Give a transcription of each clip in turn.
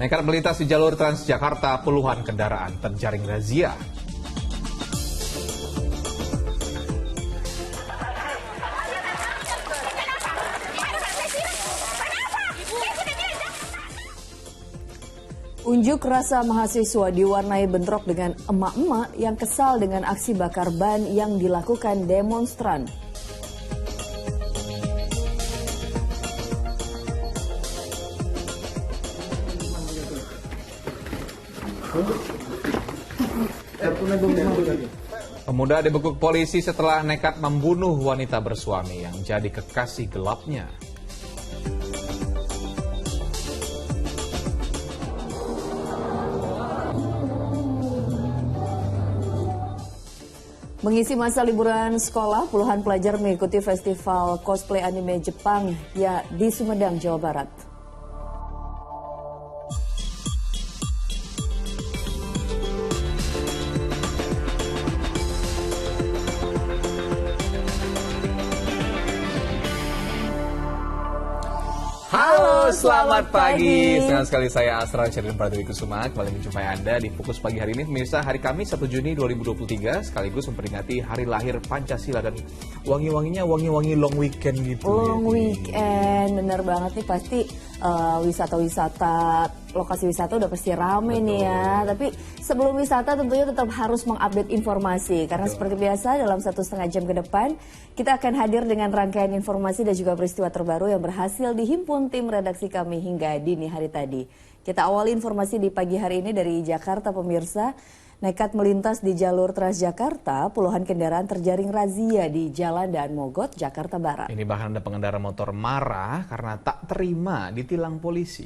Nekat melintas di jalur Transjakarta, puluhan kendaraan terjaring razia. Unjuk rasa mahasiswa diwarnai bentrok dengan emak-emak yang kesal dengan aksi bakar ban yang dilakukan demonstran. Pemuda dibekuk polisi setelah nekat membunuh wanita bersuami yang jadi kekasih gelapnya. Mengisi masa liburan sekolah, puluhan pelajar mengikuti festival cosplay anime Jepang di Sumedang, Jawa Barat. Halo, selamat pagi. Senang sekali saya Astra Syedin Pratwi Kusuma kembali menjumpai Anda di Fokus Pagi hari ini. Pemirsa, hari Kamis 1 Juni 2023 sekaligus memperingati hari lahir Pancasila dan wangi-wanginya wangi-wangi long weekend gitu. Long weekend, bener banget nih pasti wisata-wisata, lokasi wisata udah pasti rame. Betul. Nih ya. Tapi sebelum wisata tentunya tetap harus mengupdate informasi. Karena betul. Seperti biasa dalam 1,5 jam ke depan kita akan hadir dengan rangkaian informasi dan juga peristiwa terbaru yang berhasil dihimpun tim redaksi kami hingga dini hari tadi. Kita awali informasi di pagi hari ini dari Jakarta, pemirsa. Nekat melintas di jalur Transjakarta, puluhan kendaraan terjaring razia di Jalan Daan Mogot, Jakarta Barat. Ini bahkan ada pengendara motor marah karena tak terima ditilang polisi.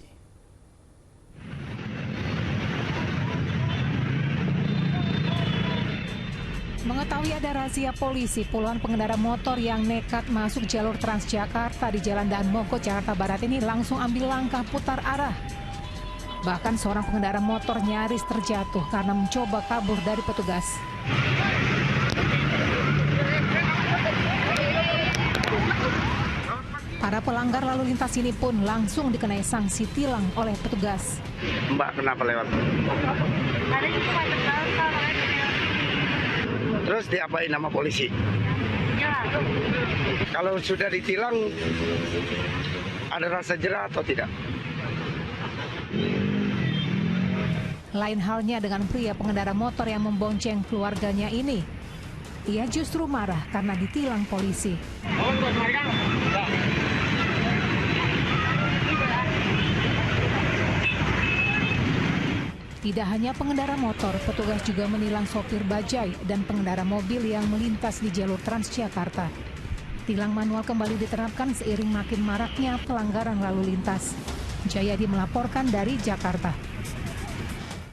Mengetahui ada razia polisi, puluhan pengendara motor yang nekat masuk jalur Transjakarta di Jalan Daan Mogot, Jakarta Barat ini langsung ambil langkah putar arah. Bahkan seorang pengendara motor nyaris terjatuh karena mencoba kabur dari petugas. Para pelanggar lalu lintas ini pun langsung dikenai sanksi tilang oleh petugas. Mbak, kenapa lewat? Ada cuma terkata. Terus diapain nama polisi? Ya. Kalau sudah ditilang, ada rasa jerah atau tidak? Lain halnya dengan pria pengendara motor yang membonceng keluarganya ini. Ia justru marah karena ditilang polisi. Tidak hanya pengendara motor, petugas juga menilang sopir bajai dan pengendara mobil yang melintas di jalur Transjakarta. Tilang manual kembali diterapkan seiring makin maraknya pelanggaran lalu lintas. Jayadi melaporkan dari Jakarta.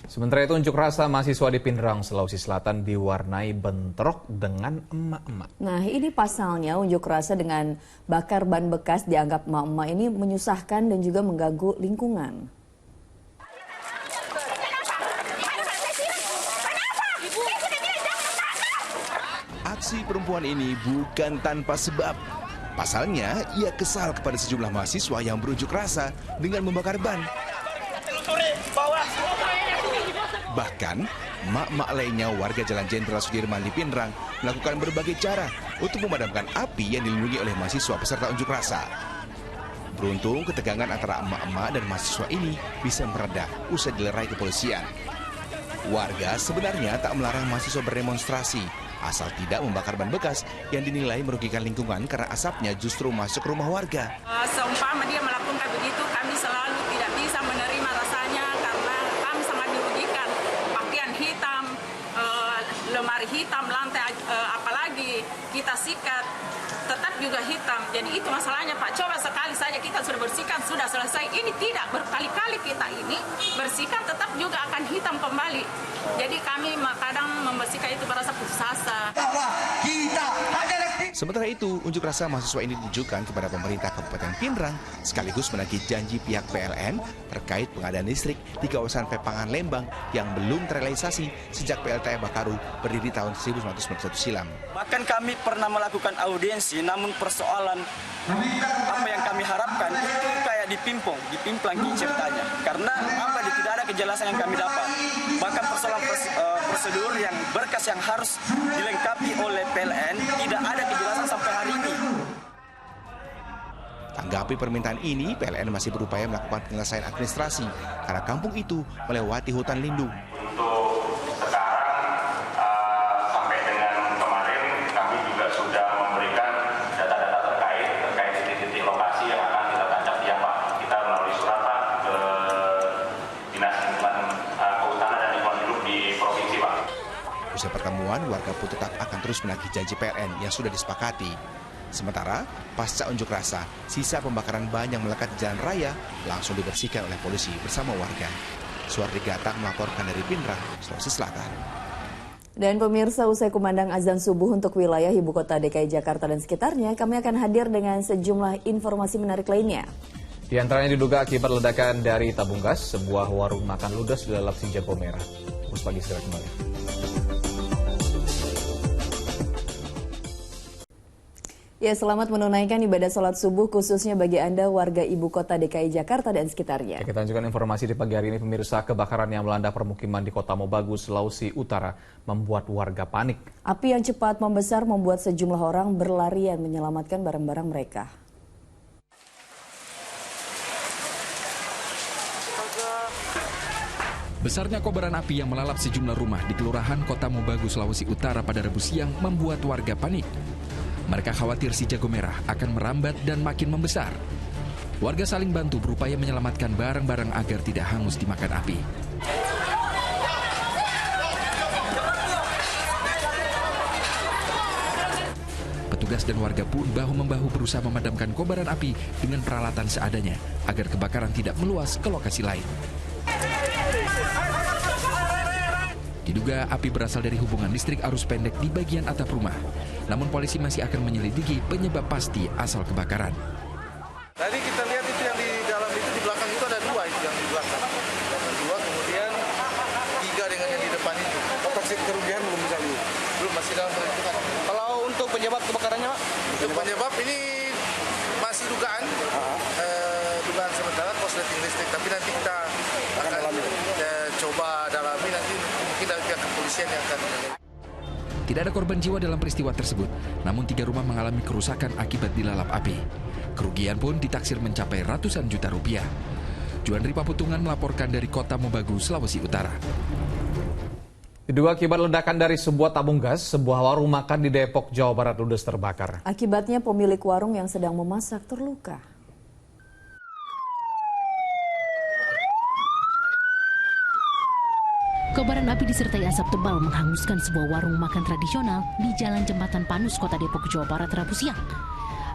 Sementara itu unjuk rasa mahasiswa di Pindrang, Sulawesi Selatan diwarnai bentrok dengan emak-emak. Nah ini pasalnya unjuk rasa dengan bakar ban bekas dianggap emak-emak ini menyusahkan dan juga mengganggu lingkungan. Aksi perempuan ini bukan tanpa sebab. Pasalnya, ia kesal kepada sejumlah mahasiswa yang berunjuk rasa dengan membakar ban. Bahkan, mak-mak lainnya warga Jalan Jenderal Sudirman di Pindrang melakukan berbagai cara untuk memadamkan api yang dilindungi oleh mahasiswa peserta unjuk rasa. Beruntung, ketegangan antara emak-emak dan mahasiswa ini bisa mereda usai dilerai kepolisian. Warga sebenarnya tak melarang mahasiswa berdemonstrasi, asal tidak membakar ban bekas yang dinilai merugikan lingkungan karena asapnya justru masuk rumah warga. Seumpama dia melakukan begitu, kami selalu tidak bisa menerima rasanya karena kami sangat dirugikan. Pakaian hitam, lemari hitam, lantai apalagi kita sikat tetap juga hitam. Jadi itu masalahnya Pak. Coba sekali saja kita sudah bersihkan, sudah selesai. Ini tidak, berkali-kali kita ini bersihkan tetap juga akan hitam kembali. Jadi kami kadang membersihkan itu merasa putus asa. Sementara itu, unjuk rasa mahasiswa ini ditujukan kepada pemerintah Kabupaten Pindrang sekaligus menagih janji pihak PLN terkait pengadaan listrik di kawasan Pepangan Lembang yang belum terrealisasi sejak PLTU Bakaru berdiri tahun 1991 silam. Bahkan kami pernah melakukan audiensi, namun persoalan apa yang kami harapkan itu kayak dipimplang ceritanya. Karena apa? Tidak ada kejelasan yang kami dapat. Bahkan persoalan prosedur yang berkas yang harus dilengkapi oleh PLN tidak ada kejelasan sampai hari ini. Tanggapi permintaan ini, PLN masih berupaya melakukan penyelesaian administrasi karena kampung itu melewati hutan lindung. Untuk sekarang sampai dengan kemarin kami juga sudah memberikan data-data terkait titik-titik lokasi yang akan kita tancap tiang, Pak. Kita melalui surat, Pak, ke Dinas Lingkungan Kehutanan dan Lingkungan Hidup di provinsi, Pak. Usai pertemuan, warga pun tetap akan terus menagih janji PLN yang sudah disepakati. Sementara, pasca unjuk rasa, sisa pembakaran ban yang melekat di jalan raya langsung dibersihkan oleh polisi bersama warga. Suardi Gatang melaporkan dari Pindrang, Sulawesi Selatan. Dan pemirsa, usai kumandang azan subuh untuk wilayah ibu kota DKI Jakarta dan sekitarnya, kami akan hadir dengan sejumlah informasi menarik lainnya. Di antaranya diduga akibat ledakan dari tabung gas, sebuah warung makan ludes dilalap si jago merah. Fokus pagi segera kembali. Ya, selamat menunaikan ibadah sholat subuh khususnya bagi Anda warga ibu kota DKI Jakarta dan sekitarnya. Ya, kita lanjutkan informasi di pagi hari ini, pemirsa. Kebakaran yang melanda permukiman di Kota Mobagu, Sulawesi Utara membuat warga panik. Api yang cepat membesar membuat sejumlah orang berlarian menyelamatkan barang-barang mereka. Besarnya kobaran api yang melalap sejumlah rumah di Kelurahan Kota Mobagu, Sulawesi Utara pada Rabu siang membuat warga panik. Mereka khawatir si jago merah akan merambat dan makin membesar. Warga saling bantu berupaya menyelamatkan barang-barang agar tidak hangus dimakan api. Petugas dan warga pun bahu-membahu berusaha memadamkan kobaran api dengan peralatan seadanya agar kebakaran tidak meluas ke lokasi lain. Diduga api berasal dari hubungan listrik arus pendek di bagian atap rumah. Namun polisi masih akan menyelidiki penyebab pasti asal kebakaran. Tadi kita lihat itu yang di dalam itu, di belakang itu ada dua itu yang di belakang. Dua, kemudian tiga dengan yang di depan itu. Otopsi kerugian belum bisa dulu. Belum, masih dalam penyelidikan. Kalau untuk penyebab kebakarannya, Pak? Untuk penyebab ini masih dugaan. Dugaan sementara korsleting listrik. Tapi nanti kita akan coba dalami, nanti mungkin dari pihak kepolisian yang akan menilai. Tidak ada korban jiwa dalam peristiwa tersebut, namun 3 rumah mengalami kerusakan akibat dilalap api. Kerugian pun ditaksir mencapai ratusan juta rupiah. Juandri Paputungan melaporkan dari Kota Mobagu, Sulawesi Utara. Diduga akibat ledakan dari sebuah tabung gas, sebuah warung makan di Depok, Jawa Barat ludes terbakar. Akibatnya pemilik warung yang sedang memasak terluka. Kobaran api disertai asap tebal menghanguskan sebuah warung makan tradisional di Jalan Jembatan Panus, Kota Depok, Jawa Barat, Rabu siang.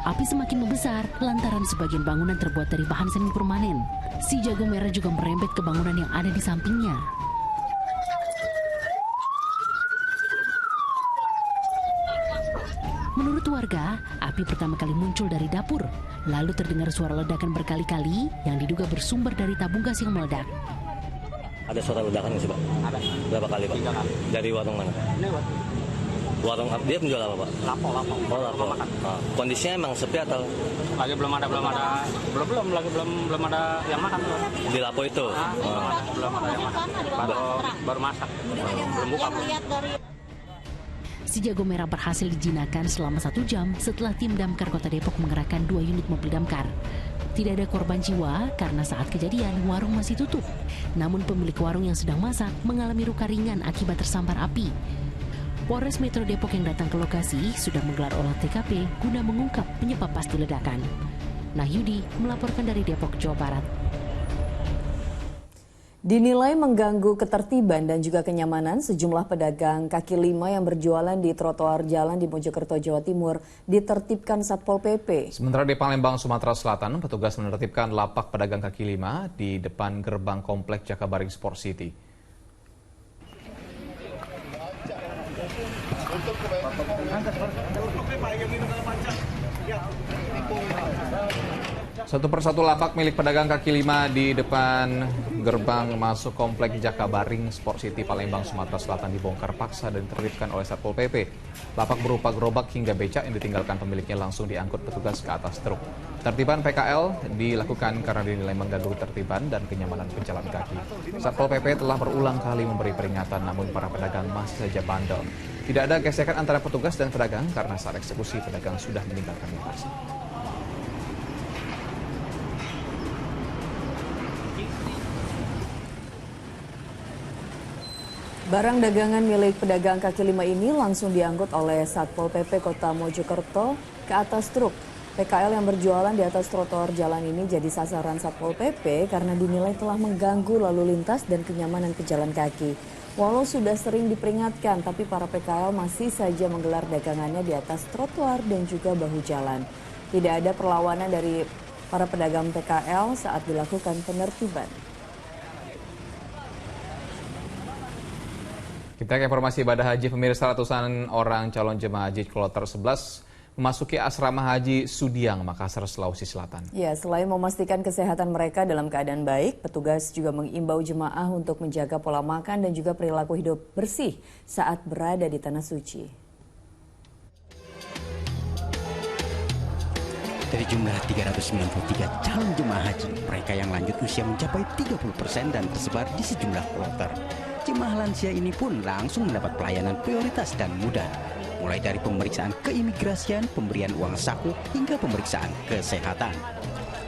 Api semakin membesar lantaran sebagian bangunan terbuat dari bahan semi permanen. Si jago merah juga merembet ke bangunan yang ada di sampingnya. Menurut warga, api pertama kali muncul dari dapur. Lalu terdengar suara ledakan berkali-kali yang diduga bersumber dari tabung gas yang meledak. Ada suara ledakan nggak sih, Pak? Ada. Berapa kali, Pak? 3 kali. Dari warung mana? Ini, Pak. Warung dia menjual apa, Pak? Lapo. Oh, lapo. Nah, kondisinya emang sepi atau? Lagi belum ada yang makan. Di lapo itu? Belum ada yang makan. Baru masak. Belum buka. Si jago merah berhasil dijinakkan selama 1 jam setelah tim damkar Kota Depok mengerahkan 2 unit mobil damkar. Tidak ada korban jiwa karena saat kejadian warung masih tutup. Namun pemilik warung yang sedang masak mengalami luka ringan akibat tersambar api. Polres Metro Depok yang datang ke lokasi sudah menggelar olah TKP guna mengungkap penyebab pasti ledakan. Nahyudi melaporkan dari Depok, Jawa Barat. Dinilai mengganggu ketertiban dan juga kenyamanan, sejumlah pedagang kaki lima yang berjualan di trotoar jalan di Mojokerto, Jawa Timur ditertibkan Satpol PP. Sementara di Palembang, Sumatera Selatan, petugas menertibkan lapak pedagang kaki lima di depan gerbang komplek Jakabaring Sport City. Satu persatu lapak milik pedagang kaki lima di depan gerbang masuk komplek Jakabaring Sport City Palembang, Sumatera Selatan dibongkar paksa dan ditertibkan oleh Satpol PP. Lapak berupa gerobak hingga becak yang ditinggalkan pemiliknya langsung diangkut petugas ke atas truk. Tertiban PKL dilakukan karena dinilai mengganggu ketertiban dan kenyamanan pejalan kaki. Satpol PP telah berulang kali memberi peringatan, namun para pedagang masih saja bandel. Tidak ada gesekan antara petugas dan pedagang karena saat eksekusi pedagang sudah meninggalkan lokasi. Barang dagangan milik pedagang kaki lima ini langsung diangkut oleh Satpol PP Kota Mojokerto ke atas truk. PKL yang berjualan di atas trotoar jalan ini jadi sasaran Satpol PP karena dinilai telah mengganggu lalu lintas dan kenyamanan pejalan kaki. Walau sudah sering diperingatkan, tapi para PKL masih saja menggelar dagangannya di atas trotoar dan juga bahu jalan. Tidak ada perlawanan dari para pedagang PKL saat dilakukan penertiban. Kita ke informasi ibadah haji. Pemirsa, ratusan orang calon jemaah haji kloter 11 memasuki asrama haji Sudiang, Makassar, Sulawesi Selatan. Ya, selain memastikan kesehatan mereka dalam keadaan baik, petugas juga mengimbau jemaah untuk menjaga pola makan dan juga perilaku hidup bersih saat berada di Tanah Suci. Dari jumlah 393 calon jemaah haji, mereka yang lanjut usia mencapai 30% dan tersebar di sejumlah kloter. Jemaah lansia ini pun langsung mendapat pelayanan prioritas dan mudah. Mulai dari pemeriksaan keimigrasian, pemberian uang saku, hingga pemeriksaan kesehatan.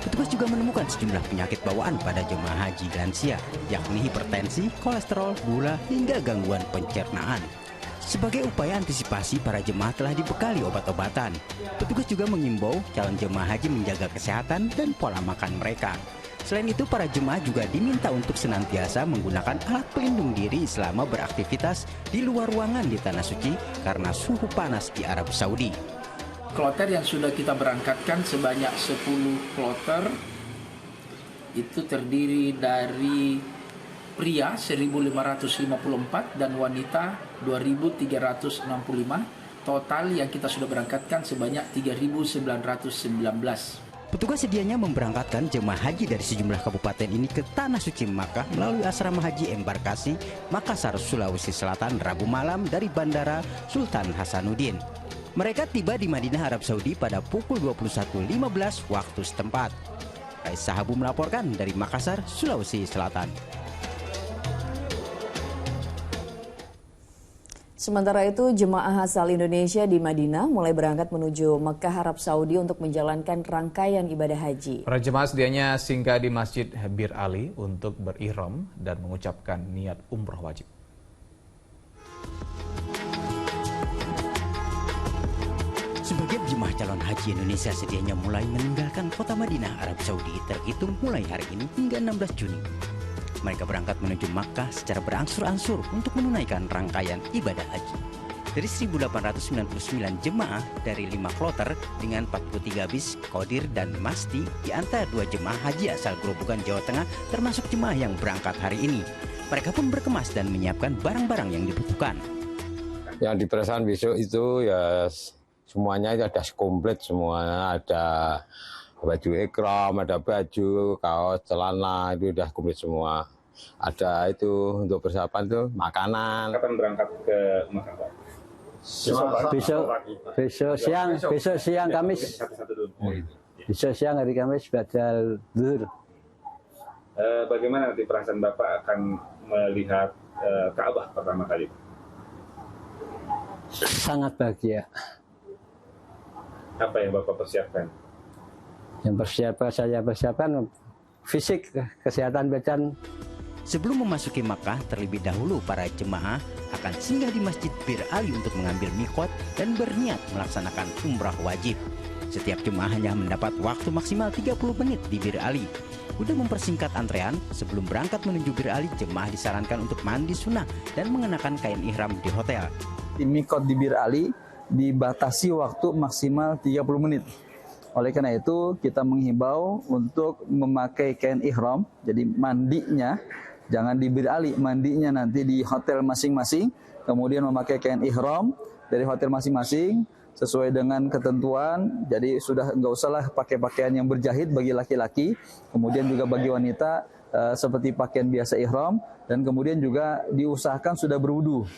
Petugas juga menemukan sejumlah penyakit bawaan pada jemaah haji lansia, yakni hipertensi, kolesterol, gula, hingga gangguan pencernaan. Sebagai upaya antisipasi, para jemaah telah dibekali obat-obatan. Petugas juga mengimbau calon jemaah haji menjaga kesehatan dan pola makan mereka. Selain itu, para jemaah juga diminta untuk senantiasa menggunakan alat pelindung diri selama beraktivitas di luar ruangan di Tanah Suci karena suhu panas di Arab Saudi. Kloter yang sudah kita berangkatkan sebanyak 10 kloter itu terdiri dari pria 1.554 dan wanita 2.365. Total yang kita sudah berangkatkan sebanyak 3.919. Petugas sedianya memberangkatkan jemaah haji dari sejumlah kabupaten ini ke Tanah Suci Makkah melalui asrama haji embarkasi Makassar, Sulawesi Selatan Rabu malam dari Bandara Sultan Hasanuddin. Mereka tiba di Madinah, Arab Saudi pada pukul 21.15 waktu setempat. Rais Sahabu melaporkan dari Makassar, Sulawesi Selatan. Sementara itu, jemaah asal Indonesia di Madinah mulai berangkat menuju Mekah, Arab Saudi untuk menjalankan rangkaian ibadah haji. Para jemaah sedianya singgah di Masjid Bir Ali untuk berihram dan mengucapkan niat umroh wajib. Sebagian jemaah calon haji Indonesia sedianya mulai meninggalkan kota Madinah, Arab Saudi terhitung mulai hari ini hingga 16 Juni. Mereka berangkat menuju Makkah secara berangsur-angsur untuk menunaikan rangkaian ibadah haji. Dari 1.899 jemaah dari 5 kloter dengan 43 bis, Kodir dan Masti di antara 2 jemaah haji asal Grobogan, Jawa Tengah termasuk jemaah yang berangkat hari ini. Mereka pun berkemas dan menyiapkan barang-barang yang dibutuhkan. Yang diperasaan besok itu ya semuanya ada komplit semuanya, ada baju ikram, ada baju, kaos, celana, itu udah komplit semua. Ada itu untuk persiapan tuh makanan. Kapan berangkat ke Makkah, Pak? Besok siang Kamis. Besok siang hari Kamis badal zuhur. Bagaimana nanti perasaan Bapak akan melihat Ka'bah pertama kali? Sangat bahagia. Apa yang Bapak persiapkan? Yang saya persiapkan fisik, kesehatan badan. Sebelum memasuki Makkah, terlebih dahulu para jemaah akan singgah di Masjid Bir Ali untuk mengambil miqat dan berniat melaksanakan umrah wajib. Setiap jemaah hanya mendapat waktu maksimal 30 menit di Bir Ali. Untuk mempersingkat antrean, sebelum berangkat menuju Bir Ali, jemaah disarankan untuk mandi sunnah dan mengenakan kain ihram di hotel. Di miqat di Bir Ali dibatasi waktu maksimal 30 menit. Oleh karena itu, kita menghimbau untuk memakai kain ihram. Jadi mandinya jangan di Bir Ali, mandinya nanti di hotel masing-masing. Kemudian memakai kain ihram dari hotel masing-masing sesuai dengan ketentuan. Jadi sudah nggak usahlah pakai pakaian yang berjahit bagi laki-laki. Kemudian juga bagi wanita seperti pakaian biasa ihram, dan kemudian juga diusahakan sudah berwudu.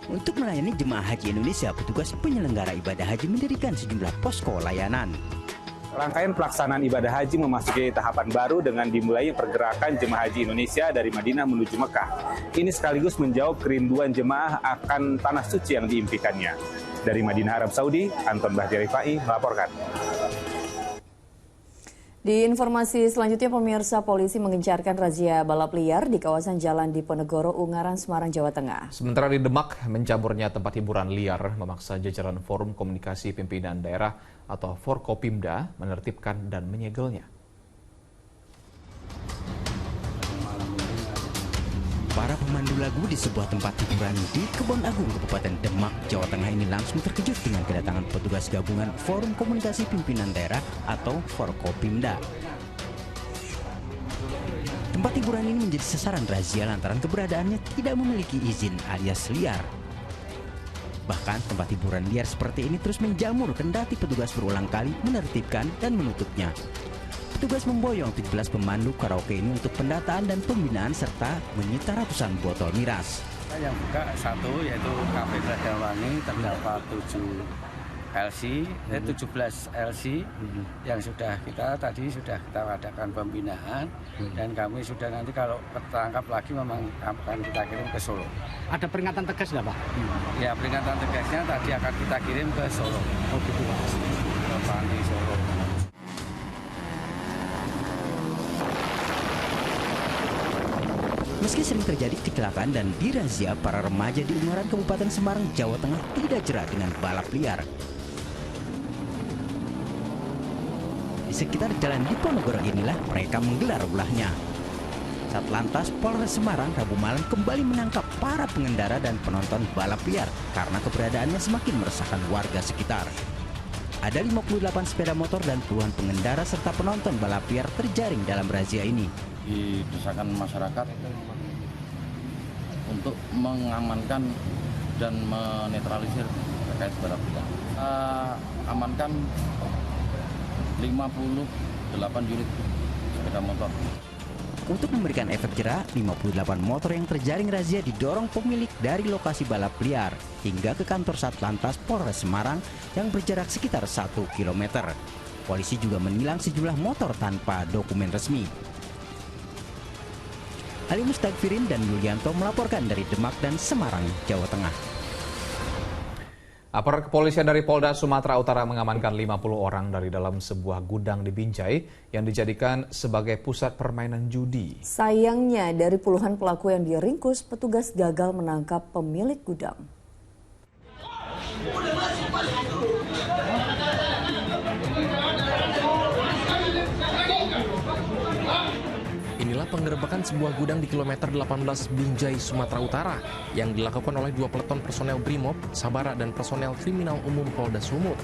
Untuk melayani jemaah haji Indonesia, petugas penyelenggara ibadah haji mendirikan sejumlah posko layanan. Rangkaian pelaksanaan ibadah haji memasuki tahapan baru dengan dimulai pergerakan jemaah haji Indonesia dari Madinah menuju Mekah. Ini sekaligus menjawab kerinduan jemaah akan tanah suci yang diimpikannya. Dari Madinah, Arab Saudi, Anton Bahtiar Rifai melaporkan. Di informasi selanjutnya, pemirsa, polisi mengencarkan razia balap liar di kawasan Jalan Diponegoro, Ungaran, Semarang, Jawa Tengah. Sementara di Demak, mencaburnya tempat hiburan liar memaksa jajaran Forum Komunikasi Pimpinan Daerah atau Forkopimda menertibkan dan menyegelnya. Para pemandu lagu di sebuah tempat hiburan di Kebon Agung, Kabupaten Demak, Jawa Tengah ini langsung terkejut dengan kedatangan petugas gabungan Forum Komunikasi Pimpinan Daerah atau Forkopimda. Tempat hiburan ini menjadi sasaran razia lantaran keberadaannya tidak memiliki izin alias liar. Bahkan tempat hiburan liar seperti ini terus menjamur kendati petugas berulang kali menertibkan dan menutupnya. Petugas memboyong 17 pemandu karaoke ini untuk pendataan dan pembinaan serta menyita ratusan botol miras. Yang buka satu yaitu Cafe Gradawangi, terdapat 17 LC yang sudah kita adakan pembinaan dan kami sudah nanti kalau tertangkap lagi memang akan kita kirim ke Solo. Ada peringatan tegas nggak Pak? Ya, peringatan tegasnya tadi akan kita kirim ke Solo. Oh gitu Pak. Ke Panti Solo. Meski sering terjadi kecelakaan dan dirazia, para remaja di Ungaran, Kabupaten Semarang, Jawa Tengah tidak jera dengan balap liar. Di sekitar Jalan Diponegoro inilah mereka menggelar ulahnya. Satlantas Polres Semarang Rabu malam kembali menangkap para pengendara dan penonton balap liar karena keberadaannya semakin meresahkan warga sekitar. Ada 58 sepeda motor dan puluhan pengendara serta penonton balap liar terjaring dalam razia ini. Didesakan masyarakat untuk mengamankan dan menetralisir terkait balap liar. Amankan 58 unit sepeda motor. Untuk memberikan efek jera, 58 motor yang terjaring razia didorong pemilik dari lokasi balap liar hingga ke kantor Satlantas Polres Semarang yang berjarak sekitar 1 km. Polisi juga menilang sejumlah motor tanpa dokumen resmi. Ali Mustagfirin dan Yulianto melaporkan dari Demak dan Semarang, Jawa Tengah. Aparat kepolisian dari Polda Sumatera Utara mengamankan 50 orang dari dalam sebuah gudang di Binjai yang dijadikan sebagai pusat permainan judi. Sayangnya, dari puluhan pelaku yang diringkus, petugas gagal menangkap pemilik gudang. Inilah penggerebekan sebuah gudang di kilometer 18 Binjai, Sumatera Utara yang dilakukan oleh 2 peleton personel Brimob, Sabara, dan personel kriminal umum Polda Sumut.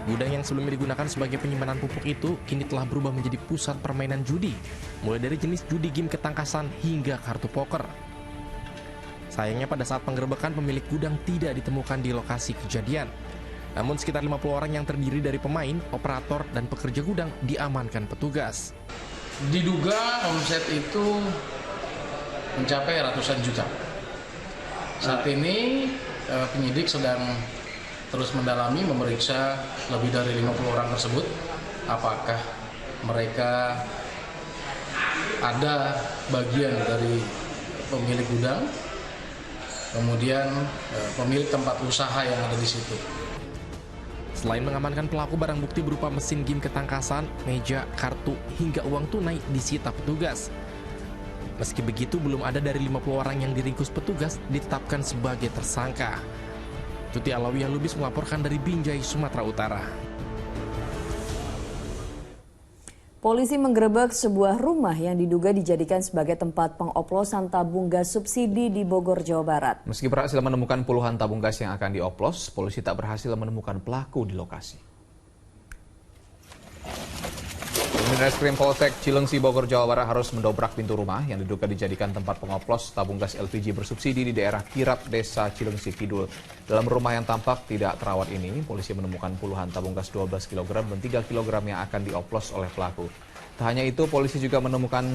Gudang yang sebelumnya digunakan sebagai penyimpanan pupuk itu kini telah berubah menjadi pusat permainan judi, mulai dari jenis judi game ketangkasan hingga kartu poker. Sayangnya pada saat penggerebekan pemilik gudang tidak ditemukan di lokasi kejadian. Namun sekitar 50 orang yang terdiri dari pemain, operator, dan pekerja gudang diamankan petugas. Diduga omset itu mencapai ratusan juta. Saat ini penyidik sedang terus mendalami, memeriksa lebih dari 50 orang tersebut. Apakah mereka ada bagian dari pemilik gudang, kemudian pemilik tempat usaha yang ada di situ. Selain mengamankan pelaku, barang bukti berupa mesin game ketangkasan, meja, kartu, hingga uang tunai disita petugas. Meski begitu, belum ada dari 50 orang yang diringkus petugas ditetapkan sebagai tersangka. Tuti Alawiyah Lubis melaporkan dari Binjai, Sumatera Utara. Polisi menggerebek sebuah rumah yang diduga dijadikan sebagai tempat pengoplosan tabung gas subsidi di Bogor, Jawa Barat. Meski berhasil menemukan puluhan tabung gas yang akan dioplos, polisi tak berhasil menemukan pelaku di lokasi. Reskrim Polsek Cilengsi, Bogor, Jawa Barat harus mendobrak pintu rumah yang diduga dijadikan tempat pengoplos tabung gas LPG bersubsidi di daerah Kirap, Desa Cilengsi Kidul. Dalam rumah yang tampak tidak terawat ini, polisi menemukan puluhan tabung gas 12 kg dan 3 kg yang akan dioplos oleh pelaku. Tak hanya itu, polisi juga menemukan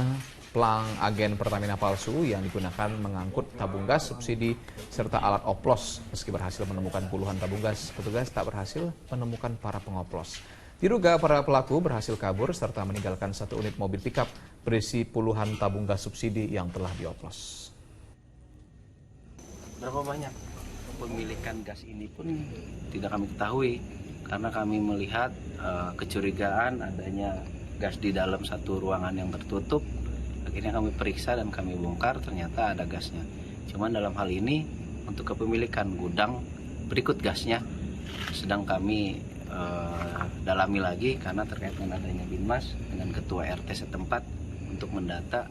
pelang agen Pertamina palsu yang digunakan mengangkut tabung gas subsidi serta alat oplos. Meski berhasil menemukan puluhan tabung gas, petugas tak berhasil menemukan para pengoplos. Diduga para pelaku berhasil kabur serta meninggalkan 1 unit mobil pickup berisi puluhan tabung gas subsidi yang telah dioplos. Berapa banyak pemilikan gas ini pun tidak kami ketahui karena kami melihat kecurigaan adanya gas di dalam satu ruangan yang tertutup. Akhirnya kami periksa dan kami bongkar, ternyata ada gasnya. Cuman dalam hal ini untuk kepemilikan gudang berikut gasnya sedang kami dalami lagi karena terkait dengan adanya Binmas dengan ketua RT setempat untuk mendata.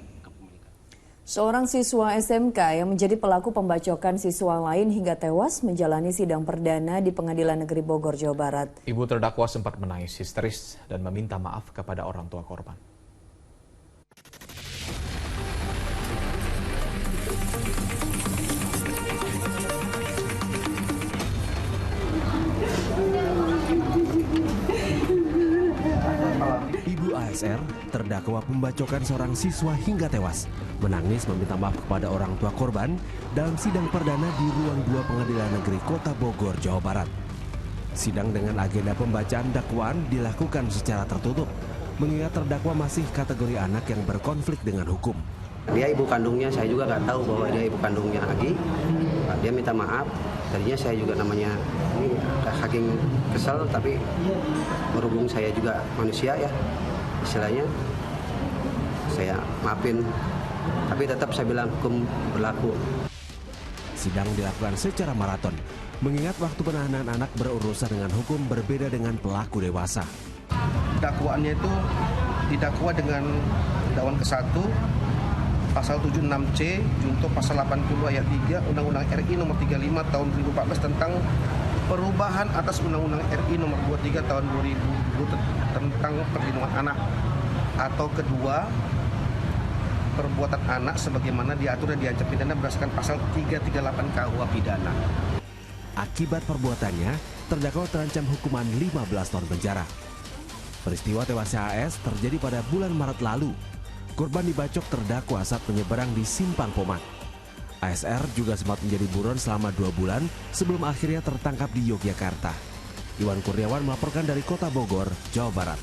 Seorang siswa SMK yang menjadi pelaku pembacokan siswa lain hingga tewas menjalani sidang perdana di Pengadilan Negeri Bogor, Jawa Barat. Ibu terdakwa sempat menangis histeris dan meminta maaf kepada orang tua korban. Ibu ASR, terdakwa pembacokan seorang siswa hingga tewas, menangis meminta maaf kepada orang tua korban dalam sidang perdana di ruang 2 Pengadilan Negeri Kota Bogor, Jawa Barat. Sidang dengan agenda pembacaan dakwaan dilakukan secara tertutup, mengingat terdakwa masih kategori anak yang berkonflik dengan hukum. Dia ibu kandungnya, saya juga nggak tahu bahwa dia ibu kandungnya Agi. Dia minta maaf. Tadinya saya juga namanya ini saking kesel, tapi berhubung saya juga manusia ya, istilahnya saya maafin. Tapi tetap saya bilang hukum berlaku. Sidang dilakukan secara maraton, mengingat waktu penahanan anak berurusan dengan hukum berbeda dengan pelaku dewasa. Dakwaannya itu didakwa dengan dakwaan ke-1 pasal 76C junto pasal 80 ayat 3 Undang-Undang RI nomor 35 tahun 2014 tentang perubahan atas Undang-Undang RI nomor 23 tahun 2020 tentang perlindungan anak, atau kedua perbuatan anak sebagaimana diatur dan diancam pidana berdasarkan pasal 338 KUH pidana. Akibat perbuatannya, terdakwa terancam hukuman 15 tahun penjara. Peristiwa tewasnya AS terjadi pada bulan Maret lalu. Korban dibacok terdakwa saat menyeberang di Simpang Pomat. ASR juga sempat menjadi buron selama 2 bulan sebelum akhirnya tertangkap di Yogyakarta. Iwan Kurniawan melaporkan dari Kota Bogor, Jawa Barat.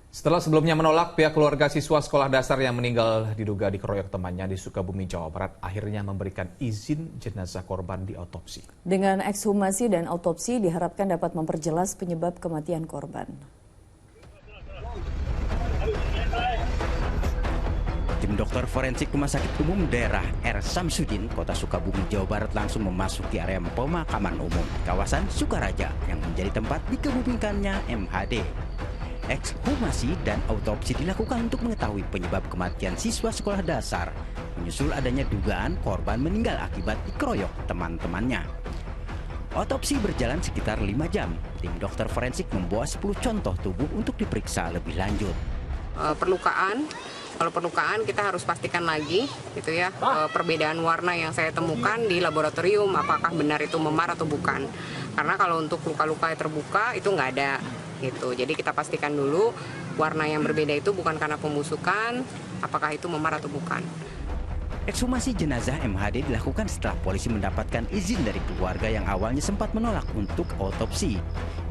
Setelah sebelumnya menolak, pihak keluarga siswa sekolah dasar yang meninggal diduga dikeroyok temannya di Sukabumi, Jawa Barat akhirnya memberikan izin jenazah korban diotopsi. Dengan ekshumasi dan autopsi diharapkan dapat memperjelas penyebab kematian korban. Tim dokter forensik Rumah Sakit Umum Daerah R. Samsudin, Kota Sukabumi, Jawa Barat langsung memasuki area pemakaman umum kawasan Sukaraja yang menjadi tempat dikebumikannya MHD. Ekshumasi dan autopsi dilakukan untuk mengetahui penyebab kematian siswa sekolah dasar, menyusul adanya dugaan korban meninggal akibat dikeroyok teman-temannya. Otopsi berjalan sekitar 5 jam. Tim dokter forensik membawa 10 contoh tubuh untuk diperiksa lebih lanjut. Kalau perlukaan kita harus pastikan lagi gitu ya, perbedaan warna yang saya temukan di laboratorium apakah benar itu memar atau bukan. Karena kalau untuk luka-luka terbuka itu nggak ada gitu. Jadi kita pastikan dulu warna yang berbeda itu bukan karena pembusukan, apakah itu memar atau bukan. Ekshumasi jenazah MHD dilakukan setelah polisi mendapatkan izin dari keluarga yang awalnya sempat menolak untuk autopsi.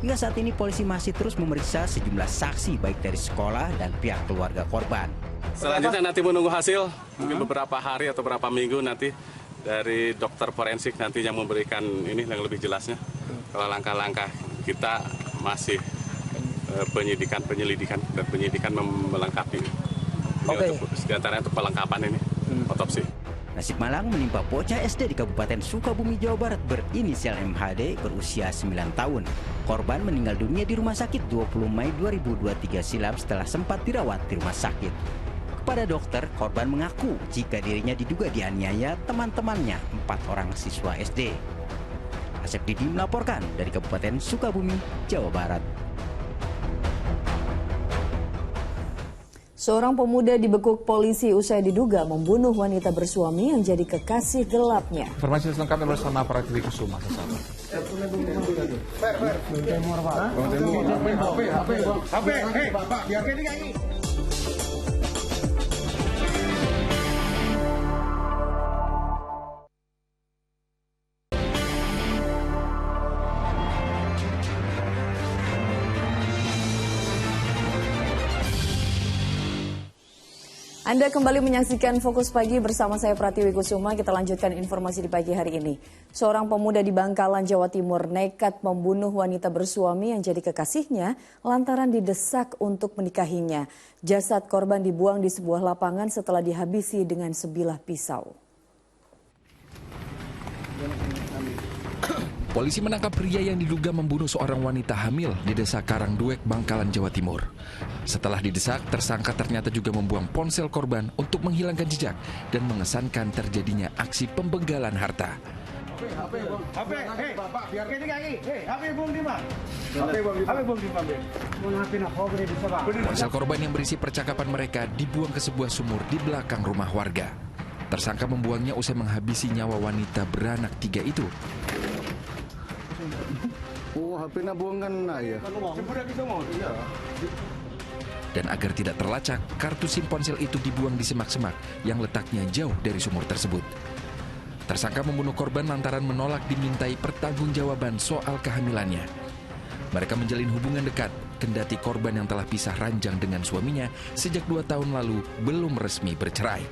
Hingga saat ini polisi masih terus memeriksa sejumlah saksi baik dari sekolah dan pihak keluarga korban. Selanjutnya nanti menunggu hasil, mungkin beberapa hari atau beberapa minggu nanti dari dokter forensik nanti yang memberikan ini yang lebih jelasnya. Kalau langkah-langkah kita masih penyelidikan dan penyidikan melengkapi. Di antaranya untuk pelengkapan ini, otopsi. Nasib malang menimpa bocah SD di Kabupaten Sukabumi, Jawa Barat berinisial MHD berusia 9 tahun. Korban meninggal dunia di rumah sakit 20 Mei 2023 silam setelah sempat dirawat di rumah sakit. Kepada dokter, korban mengaku jika dirinya diduga dianiaya teman-temannya 4 orang siswa SD. Asep Didi melaporkan dari Kabupaten Sukabumi, Jawa Barat. Seorang pemuda dibekuk polisi usai diduga membunuh wanita bersuami yang jadi kekasih gelapnya. Informasi selengkapnya bersama Pratwi Kusuma. Anda kembali menyaksikan Fokus Pagi bersama saya Pratiwi Kusuma. Kita lanjutkan informasi di pagi hari ini. Seorang pemuda di Bangkalan, Jawa Timur nekat membunuh wanita bersuami yang jadi kekasihnya lantaran didesak untuk menikahinya. Jasad korban dibuang di sebuah lapangan setelah dihabisi dengan sebilah pisau. Polisi menangkap pria yang diduga membunuh seorang wanita hamil di Desa Karangduek, Bangkalan, Jawa Timur. Setelah didesak, tersangka ternyata juga membuang ponsel korban untuk menghilangkan jejak dan mengesankan terjadinya aksi pembegalan harta. Ponsel korban yang berisi percakapan mereka dibuang ke sebuah sumur di belakang rumah warga. Tersangka membuangnya usai menghabisi nyawa wanita beranak 3 itu. HP-nya buangkan ya. Dan agar tidak terlacak, kartu SIM ponsel itu dibuang di semak-semak yang letaknya jauh dari sumur tersebut. Tersangka membunuh korban lantaran menolak dimintai pertanggungjawaban soal kehamilannya. Mereka menjalin hubungan dekat, kendati korban yang telah pisah ranjang dengan suaminya sejak 2 tahun lalu belum resmi bercerai.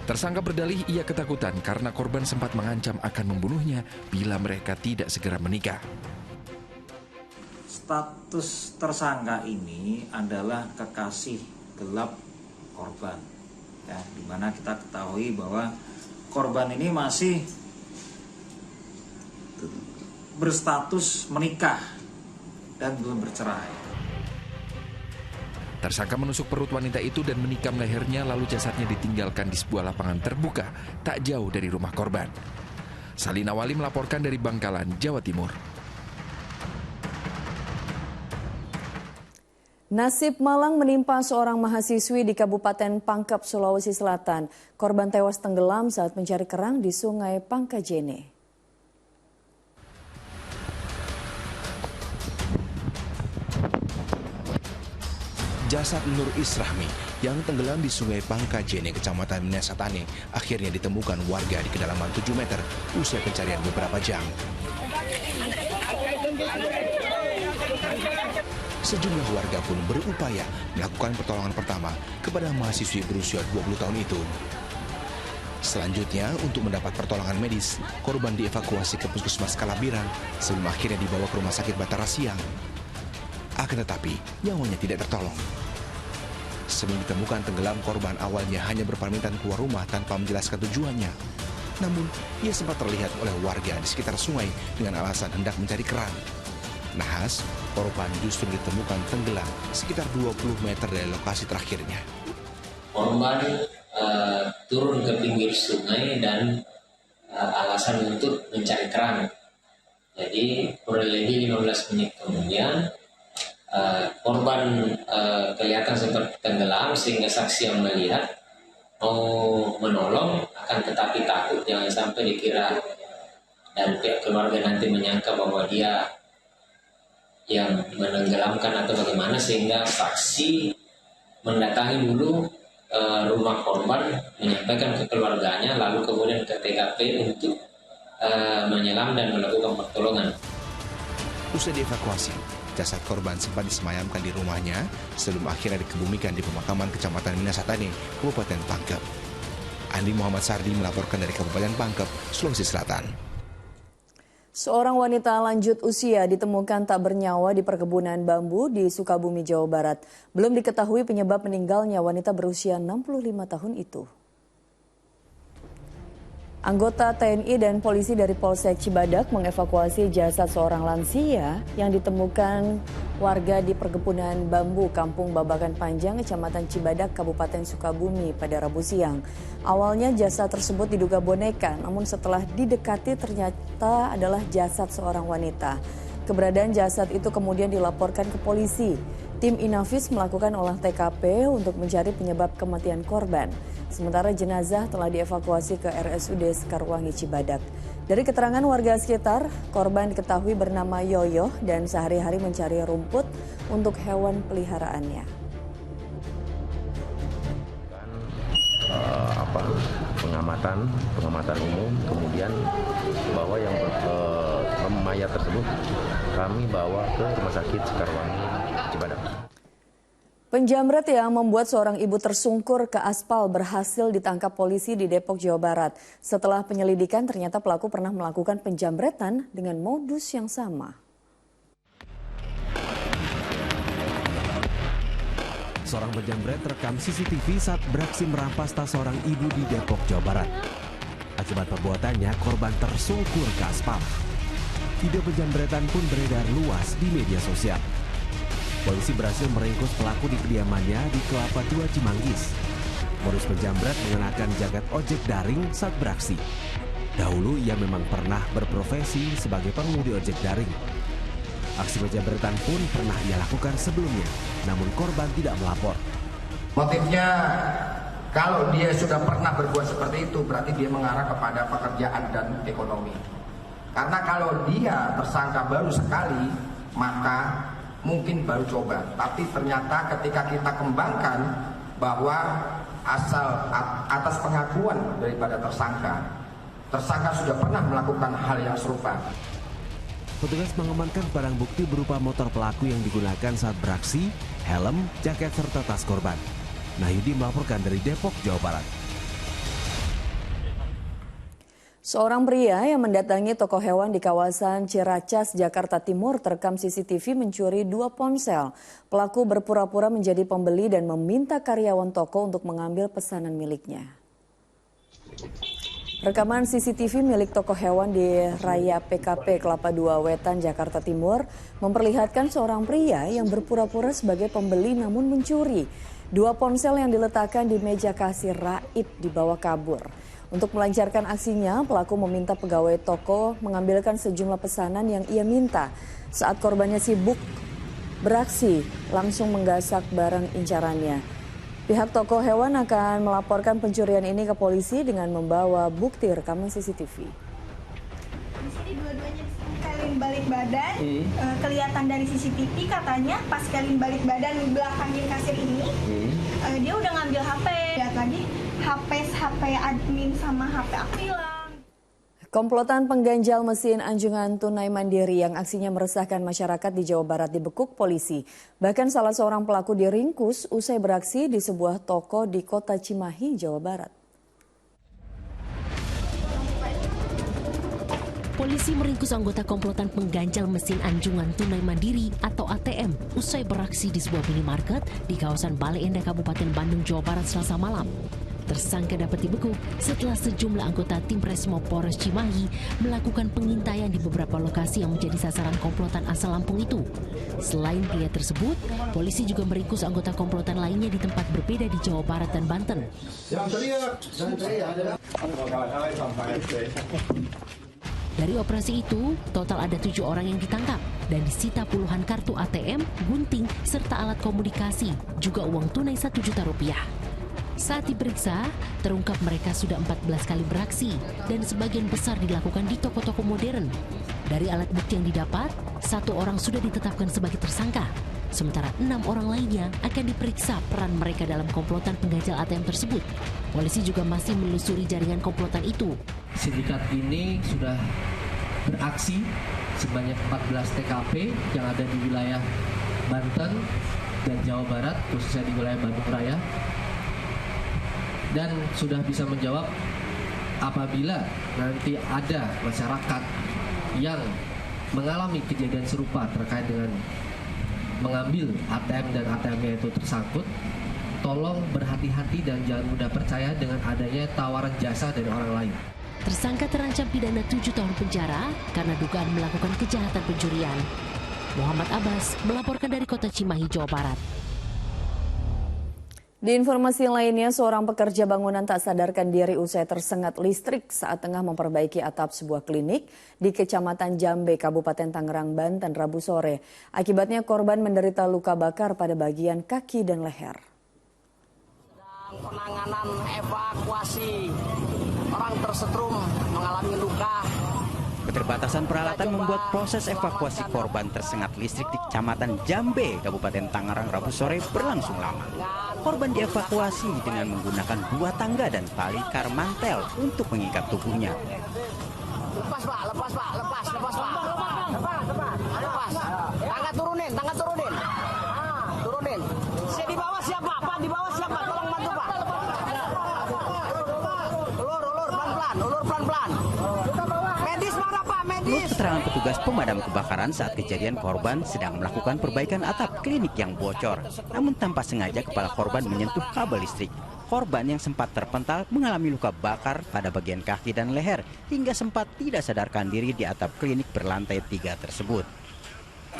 Tersangka berdalih ia ketakutan karena korban sempat mengancam akan membunuhnya bila mereka tidak segera menikah. Status tersangka ini adalah kekasih gelap korban, ya, dimana kita ketahui bahwa korban ini masih berstatus menikah dan belum bercerai. Tersangka menusuk perut wanita itu dan menikam lehernya, lalu jasadnya ditinggalkan di sebuah lapangan terbuka tak jauh dari rumah korban. Salina Wali melaporkan dari Bangkalan, Jawa Timur. Nasib malang menimpa seorang mahasiswi di Kabupaten Pangkep, Sulawesi Selatan. Korban tewas tenggelam saat mencari kerang di Sungai Pangkajene. Jasad Nur Israhmi yang tenggelam di Sungai Pangkajene, Kecamatan Minasatane, akhirnya ditemukan warga di kedalaman 7 meter usai pencarian beberapa jam. Sejumlah warga pun berupaya melakukan pertolongan pertama kepada mahasiswi berusia 20 tahun itu. Selanjutnya, untuk mendapat pertolongan medis, korban dievakuasi ke Puskesmas Kalabiran sebelum akhirnya dibawa ke Rumah Sakit Batara Siang. Akan tetapi, nyawanya tidak tertolong. Sebelum ditemukan tenggelam, korban awalnya hanya berpamitan keluar rumah tanpa menjelaskan tujuannya. Namun, ia sempat terlihat oleh warga di sekitar sungai dengan alasan hendak mencari kerang. Nahas, korban justru ditemukan tenggelam sekitar 20 meter dari lokasi terakhirnya. Korban turun ke pinggir sungai dan alasan untuk mencari kerang. Jadi kurang lebih 15 menit kemudian korban kelihatan seperti tenggelam, sehingga saksi yang melihat mau menolong, akan tetapi takut jangan sampai dikira dan pihak keluarga nanti menyangka bahwa dia yang menenggelamkan atau bagaimana, sehingga saksi mendatangi dulu rumah korban, menyampaikan ke keluarganya, lalu kemudian ke TKP untuk menyelam dan melakukan pertolongan. Usai dievakuasi, jasad korban sempat disemayamkan di rumahnya sebelum akhirnya dikebumikan di pemakaman Kecamatan Minasatane, Kabupaten Pangkep. Andi Muhammad Sardi melaporkan dari Kabupaten Pangkep, Sulawesi Selatan. Seorang wanita lanjut usia ditemukan tak bernyawa di perkebunan bambu di Sukabumi, Jawa Barat. Belum diketahui penyebab meninggalnya wanita berusia 65 tahun itu. Anggota TNI dan polisi dari Polsek Cibadak mengevakuasi jasad seorang lansia yang ditemukan warga di perkebunan bambu Kampung Babakan Panjang, Kecamatan Cibadak, Kabupaten Sukabumi pada Rabu siang. Awalnya jasad tersebut diduga boneka, namun setelah didekati ternyata adalah jasad seorang wanita. Keberadaan jasad itu kemudian dilaporkan ke polisi. Tim Inafis melakukan olah TKP untuk mencari penyebab kematian korban. Sementara jenazah telah dievakuasi ke RSUD Sekarwangi Cibadak. Dari keterangan warga sekitar, korban diketahui bernama Yoyo dan sehari-hari mencari rumput untuk hewan peliharaannya. pengamatan umum, kemudian bahwa yang mayat tersebut kami bawa ke Rumah Sakit Sekarwangi Cibadak. Penjamret yang membuat seorang ibu tersungkur ke aspal berhasil ditangkap polisi di Depok, Jawa Barat. Setelah penyelidikan, ternyata pelaku pernah melakukan penjamretan dengan modus yang sama. Seorang penjamret terekam CCTV saat beraksi merampas tas seorang ibu di Depok, Jawa Barat. Akibat perbuatannya, korban tersungkur ke aspal. Video penjamretan pun beredar luas di media sosial. Polisi berhasil meringkus pelaku di kediamannya di Kelapa II, Cimanggis. Modus penjamret mengenakan jaket ojek daring saat beraksi. Dahulu ia memang pernah berprofesi sebagai pengemudi ojek daring. Aksi penjamretan pun pernah ia lakukan sebelumnya, namun korban tidak melapor. Motifnya, kalau dia sudah pernah berbuat seperti itu, berarti dia mengarah kepada pekerjaan dan ekonomi. Karena kalau dia tersangka baru sekali, maka mungkin baru coba, tapi ternyata ketika kita kembangkan bahwa atas pengakuan daripada tersangka sudah pernah melakukan hal yang serupa. Petugas mengamankan barang bukti berupa motor pelaku yang digunakan saat beraksi, helm, jaket serta tas korban. Nahyudi melaporkan dari Depok, Jawa Barat. Seorang pria yang mendatangi toko hewan di kawasan Ciracas, Jakarta Timur terekam CCTV mencuri 2 ponsel. Pelaku berpura-pura menjadi pembeli dan meminta karyawan toko untuk mengambil pesanan miliknya. Rekaman CCTV milik toko hewan di Raya PKP Kelapa II Wetan, Jakarta Timur memperlihatkan seorang pria yang berpura-pura sebagai pembeli namun mencuri 2 ponsel yang diletakkan di meja kasir raib dibawa kabur. Untuk melancarkan aksinya, pelaku meminta pegawai toko mengambilkan sejumlah pesanan yang ia minta. Saat korbannya sibuk beraksi, langsung menggasak barang incarannya. Pihak toko hewan akan melaporkan pencurian ini ke polisi dengan membawa bukti rekaman CCTV. Di sini dua-duanya Kelin balik badan, kelihatan dari CCTV katanya pas Kelin balik badan belakangin kasir ini, dia udah ngambil HP. Lihat lagi, HP admin sama HP aku hilang. Komplotan pengganjal mesin anjungan tunai mandiri yang aksinya meresahkan masyarakat di Jawa Barat dibekuk polisi. Bahkan salah seorang pelaku diringkus usai beraksi di sebuah toko di Kota Cimahi, Jawa Barat. Polisi meringkus anggota komplotan pengganjal mesin anjungan tunai mandiri atau ATM usai beraksi di sebuah minimarket di kawasan Bale Endah, Kabupaten Bandung, Jawa Barat, Selasa malam. Tersangka dapat dibekuk setelah sejumlah anggota tim Resmo Polres Cimahi melakukan pengintaian di beberapa lokasi yang menjadi sasaran komplotan asal Lampung itu. Selain pria tersebut, polisi juga meringkus anggota komplotan lainnya di tempat berbeda di Jawa Barat dan Banten. Dari operasi itu, total ada 7 orang yang ditangkap dan disita puluhan kartu ATM, gunting, serta alat komunikasi, juga uang tunai Rp1 juta. Saat diperiksa, terungkap mereka sudah 14 kali beraksi dan sebagian besar dilakukan di toko-toko modern. Dari alat bukti yang didapat, 1 orang sudah ditetapkan sebagai tersangka, sementara 6 orang lainnya akan diperiksa peran mereka dalam komplotan pengganjal ATM tersebut. Polisi juga masih menelusuri jaringan komplotan itu. Sindikat ini sudah beraksi sebanyak 14 TKP yang ada di wilayah Banten dan Jawa Barat, khususnya di wilayah Bandung Raya. Dan sudah bisa menjawab apabila nanti ada masyarakat yang mengalami kejadian serupa terkait dengan mengambil ATM dan ATM-nya itu tersangkut, tolong berhati-hati dan jangan mudah percaya dengan adanya tawaran jasa dari orang lain. Tersangka terancam pidana 7 tahun penjara karena dugaan melakukan kejahatan pencurian. Muhammad Abbas melaporkan dari Kota Cimahi, Jawa Barat. Di informasi lainnya, seorang pekerja bangunan tak sadarkan diri usai tersengat listrik saat tengah memperbaiki atap sebuah klinik di Kecamatan Jambe, Kabupaten Tangerang, Banten, Rabu sore. Akibatnya korban menderita luka bakar pada bagian kaki dan leher. Penanganan evakuasi orang tersetrum mengalami luka. Keterbatasan peralatan membuat proses evakuasi korban tersengat listrik di Kecamatan Jambe, Kabupaten Tangerang, Rabu sore berlangsung lama. Korban dievakuasi dengan menggunakan 2 tangga dan tali karmantel untuk mengikat tubuhnya. Lepas Pak, lepas Pak, lepas Pak. Lepas. Tangga turunin. Turunin. Saya di bawah. keterangan petugas pemadam kebakaran saat kejadian korban sedang melakukan perbaikan atap klinik yang bocor. Namun tanpa sengaja kepala korban menyentuh kabel listrik. Korban yang sempat terpental mengalami luka bakar pada bagian kaki dan leher hingga sempat tidak sadarkan diri di atap klinik berlantai 3 tersebut.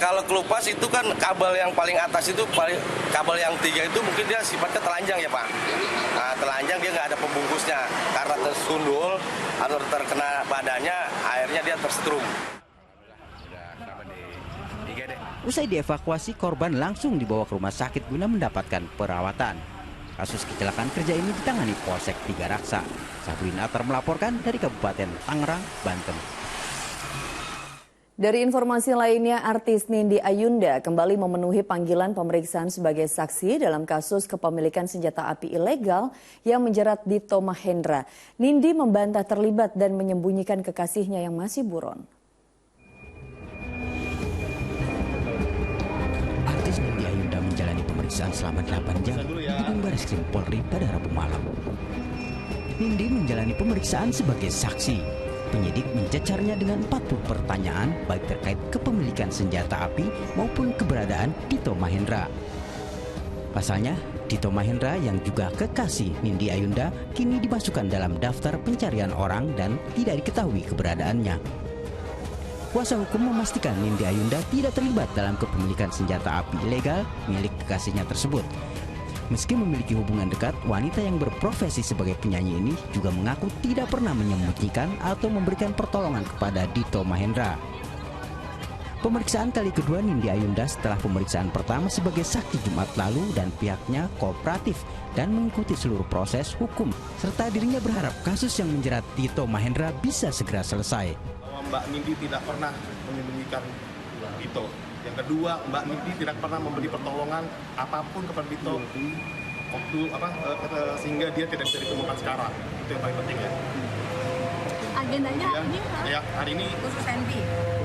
Kalau kelupas itu kan kabel yang paling atas itu, kabel yang 3 itu mungkin dia sifatnya telanjang ya Pak. Nah, telanjang dia nggak ada pembungkusnya. Karena tersundul atau terkena badannya, akhirnya dia tersetrum. Usai dievakuasi, korban langsung dibawa ke rumah sakit guna mendapatkan perawatan. Kasus kecelakaan kerja ini ditangani Polsek Tiga Raksa. Sabrin Atar melaporkan dari Kabupaten Tangerang, Banten. Dari informasi lainnya, artis Nindi Ayunda kembali memenuhi panggilan pemeriksaan sebagai saksi dalam kasus kepemilikan senjata api ilegal yang menjerat Dito Mahendra. Nindi membantah terlibat dan menyembunyikan kekasihnya yang masih buron. Artis Nindi Ayunda menjalani pemeriksaan selama 8 jam di Gedung Bareskrim Polri pada Rabu malam. Nindi menjalani pemeriksaan sebagai saksi. Penyidik mencecarnya dengan 40 pertanyaan baik terkait kepemilikan senjata api maupun keberadaan Dito Mahendra. Pasalnya, Dito Mahendra yang juga kekasih Nindi Ayunda kini dimasukkan dalam daftar pencarian orang dan tidak diketahui keberadaannya. Kuasa hukum memastikan Nindi Ayunda tidak terlibat dalam kepemilikan senjata api ilegal milik kekasihnya tersebut. Meski memiliki hubungan dekat, wanita yang berprofesi sebagai penyanyi ini juga mengaku tidak pernah menyembunyikan atau memberikan pertolongan kepada Dito Mahendra. Pemeriksaan kali kedua Nindi Ayunda setelah pemeriksaan pertama sebagai saksi Jumat lalu dan pihaknya kooperatif dan mengikuti seluruh proses hukum, serta dirinya berharap kasus yang menjerat Dito Mahendra bisa segera selesai. Mbak Nindi tidak pernah menyembunyikan Dito. Yang kedua, Mbak Nindi tidak pernah memberi pertolongan apapun kepada Dito waktu sehingga dia tidak bisa ditemukan sekarang. Itu yang paling penting ya. Agendanya hari ini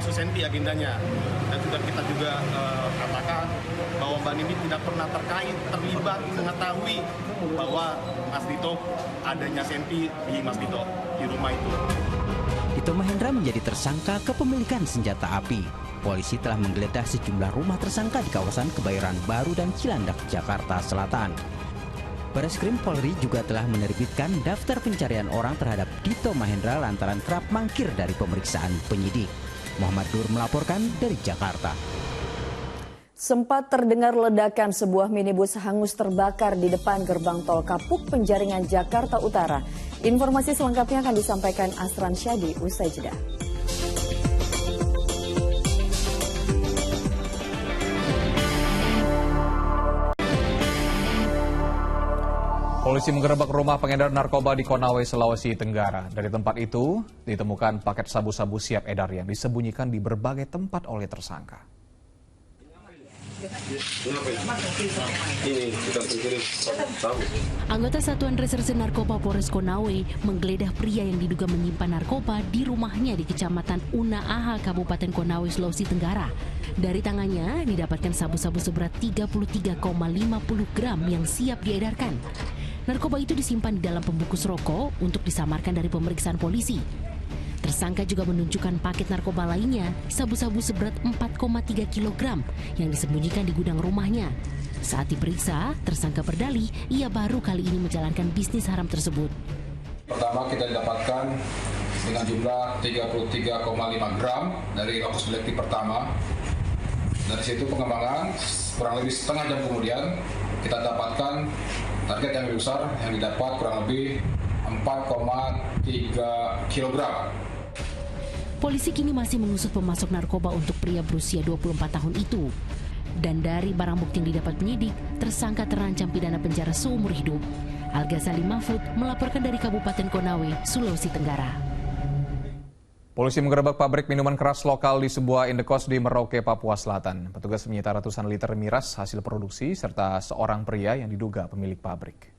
khusus NP agendanya. Dan juga kita katakan bahwa Mbak Nindi tidak pernah terlibat mengetahui bahwa Mas Dito adanya senpi di Mas Dito di rumah itu. Dito Mahendra menjadi tersangka kepemilikan senjata api. Polisi telah menggeledah sejumlah rumah tersangka di kawasan Kebayoran Baru dan Cilandak, Jakarta Selatan. Bareskrim Polri juga telah menerbitkan daftar pencarian orang terhadap Dito Mahendra lantaran kerap mangkir dari pemeriksaan penyidik. Muhammad Dur melaporkan dari Jakarta. Sempat terdengar ledakan sebuah minibus hangus terbakar di depan gerbang tol Kapuk Penjaringan, Jakarta Utara. Informasi selengkapnya akan disampaikan Asran Syadi usai jeda. Polisi menggerebek rumah pengedar narkoba di Konawe, Sulawesi Tenggara. Dari tempat itu ditemukan paket sabu-sabu siap edar yang disembunyikan di berbagai tempat oleh tersangka. Anggota Satuan Reserse Narkoba Polres Konawe menggeledah pria yang diduga menyimpan narkoba di rumahnya di Kecamatan Unaaha, Kabupaten Konawe, Sulawesi Tenggara. Dari tangannya didapatkan sabu-sabu seberat 33,50 gram yang siap diedarkan. Narkoba itu disimpan di dalam pembungkus rokok untuk disamarkan dari pemeriksaan polisi. Tersangka juga menunjukkan paket narkoba lainnya, sabu-sabu seberat 4,3 kg yang disembunyikan di gudang rumahnya. Saat diperiksa, tersangka berdalih ia baru kali ini menjalankan bisnis haram tersebut. Pertama kita dapatkan dengan jumlah 33,5 gram dari lokus kolektif pertama. Dari situ pengembangan kurang lebih setengah jam kemudian kita dapatkan target yang lebih besar yang didapat kurang lebih 4,3 kg. Polisi kini masih mengusut pemasok narkoba untuk pria berusia 24 tahun itu. Dan dari barang bukti yang didapat penyidik, tersangka terancam pidana penjara seumur hidup. Al-Ghazali Mahfud melaporkan dari Kabupaten Konawe, Sulawesi Tenggara. Polisi menggerebek pabrik minuman keras lokal di sebuah indekos di Merauke, Papua Selatan. Petugas menyita ratusan liter miras hasil produksi serta seorang pria yang diduga pemilik pabrik.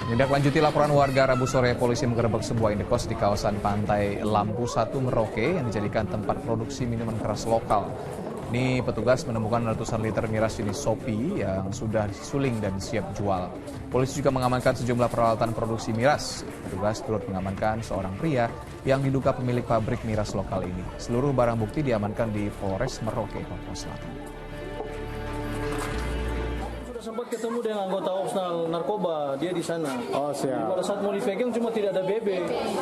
Menindaklanjuti laporan warga Rabu sore, polisi menggerebek sebuah indekos di kawasan Pantai Lampu 1 Merauke yang dijadikan tempat produksi minuman keras lokal. Ini petugas menemukan ratusan liter miras jenis Sopi yang sudah disuling dan siap jual. Polisi juga mengamankan sejumlah peralatan produksi miras. Petugas turut mengamankan seorang pria yang diduga pemilik pabrik miras lokal ini. Seluruh barang bukti diamankan di Polres Merauke, Papua Selatan. Sudah sempat ketemu dengan anggota opsional narkoba, dia di sana. Oh, siap. Jadi pada saat mau dipegang cuma tidak ada BB,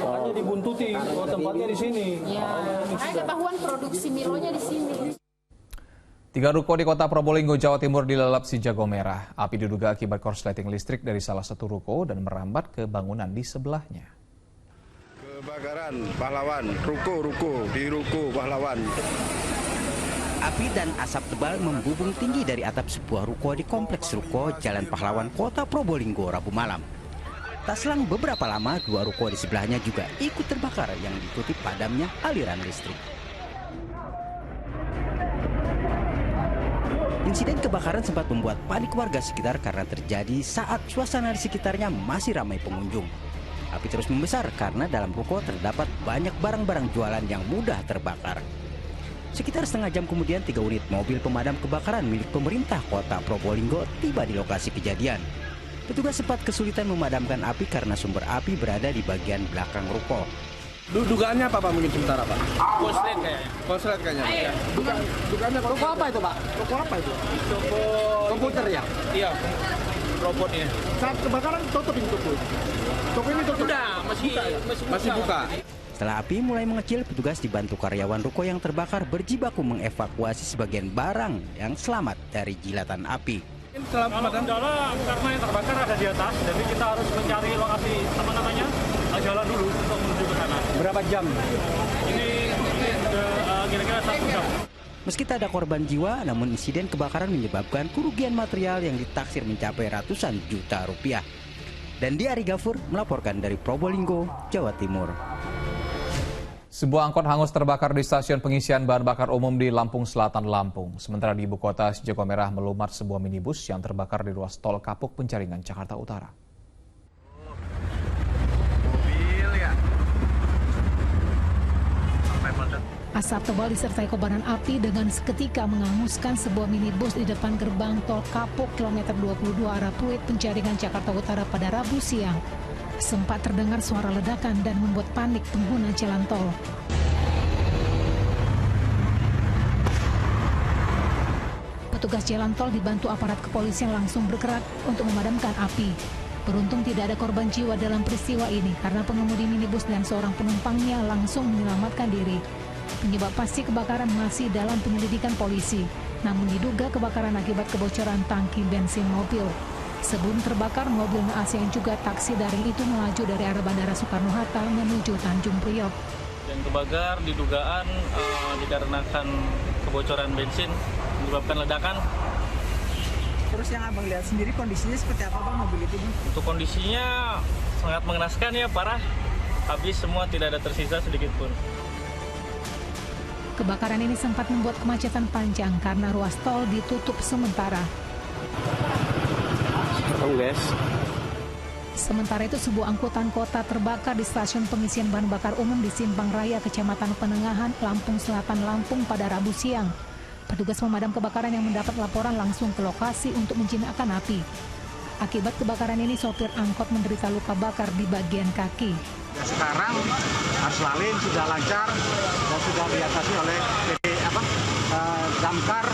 hanya dibuntuti. Oh, tempatnya di sini. Ya, ada ketahuan produksi milonya di sini. 3 ruko di kota Probolinggo, Jawa Timur dilalap si jago merah. Api diduga akibat korsleting listrik dari salah satu ruko dan merambat ke bangunan di sebelahnya. Kebakaran pahlawan, ruko di ruko pahlawan. Api dan asap tebal membubung tinggi dari atap sebuah ruko di kompleks ruko Jalan Pahlawan, Kota Probolinggo, Rabu malam. Tak selang beberapa lama, 2 ruko di sebelahnya juga ikut terbakar yang diikuti padamnya aliran listrik. Insiden kebakaran sempat membuat panik warga sekitar karena terjadi saat suasana di sekitarnya masih ramai pengunjung. Api terus membesar karena dalam ruko terdapat banyak barang-barang jualan yang mudah terbakar. Sekitar setengah jam kemudian 3 unit mobil pemadam kebakaran milik pemerintah Kota Probolinggo tiba di lokasi kejadian. Petugas sempat kesulitan memadamkan api karena sumber api berada di bagian belakang ruko. Dugaannya apa Pak mungkin sementara Pak? Konslet kayaknya. Konslet kayaknya. Iya. Dugaannya ruko apa itu Pak? Ruko apa itu? Toko Komputer ya? Iya, robotnya. Saat kebakaran tutup ini toko. Toko ini tutup. Sudah, masih buka. Setelah api mulai mengecil, petugas dibantu karyawan ruko yang terbakar berjibaku mengevakuasi sebagian barang yang selamat dari jilatan api. Kalau kendala karena yang terbakar ada di atas, jadi kita harus mencari lokasi jalan dulu untuk menuju ke sana. Berapa jam? Ini kira-kira 1 jam. Meski tak ada korban jiwa, namun insiden kebakaran menyebabkan kerugian material yang ditaksir mencapai ratusan juta rupiah. Dan Ari Gafur melaporkan dari Probolinggo, Jawa Timur. Sebuah angkot hangus terbakar di stasiun pengisian bahan bakar umum di Lampung Selatan, Lampung. Sementara di ibu kota, si jago merah melumat sebuah minibus yang terbakar di ruas tol Kapuk Penjaringan, Jakarta Utara. Asap tebal disertai kobaran api dengan seketika menghanguskan sebuah minibus di depan gerbang tol Kapuk kilometer 22 arah Pluit Penjaringan, Jakarta Utara pada Rabu siang. Sempat terdengar suara ledakan dan membuat panik pengguna jalan tol. Petugas jalan tol dibantu aparat kepolisian langsung bergerak untuk memadamkan api. Beruntung tidak ada korban jiwa dalam peristiwa ini karena pengemudi minibus dan seorang penumpangnya langsung menyelamatkan diri. Penyebab pasti kebakaran masih dalam penyelidikan polisi, namun diduga kebakaran akibat kebocoran tangki bensin mobil. Sebelum terbakar, mobil naas yang juga taksi daring itu melaju dari arah Bandara Soekarno-Hatta menuju Tanjung Priok. Yang kebakar didugaan dikarenakan kebocoran bensin menyebabkan ledakan. Terus yang abang lihat sendiri kondisinya seperti apa bang mobil itu? Untuk kondisinya sangat mengenaskan ya, parah. Habis semua, tidak ada tersisa sedikit pun. Kebakaran ini sempat membuat kemacetan panjang karena ruas tol ditutup sementara. Sementara itu, sebuah angkutan kota terbakar di stasiun pengisian bahan bakar umum di Simpang Raya, Kecamatan Penengahan, Lampung Selatan, Lampung pada Rabu siang. Petugas pemadam kebakaran yang mendapat laporan langsung ke lokasi untuk menjinakkan api. Akibat kebakaran ini, sopir angkot menderita luka bakar di bagian kaki. Sekarang arus lalin sudah lancar dan sudah diatasi oleh damkar.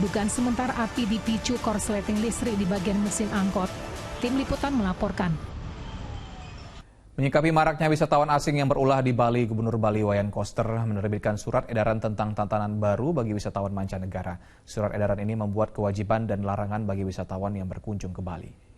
Dugaan sementara api dipicu korsleting listrik di bagian mesin angkot. Tim Liputan melaporkan. Menyikapi maraknya wisatawan asing yang berulah di Bali, Gubernur Bali Wayan Koster menerbitkan surat edaran tentang tatanan baru bagi wisatawan mancanegara. Surat edaran ini membuat kewajiban dan larangan bagi wisatawan yang berkunjung ke Bali.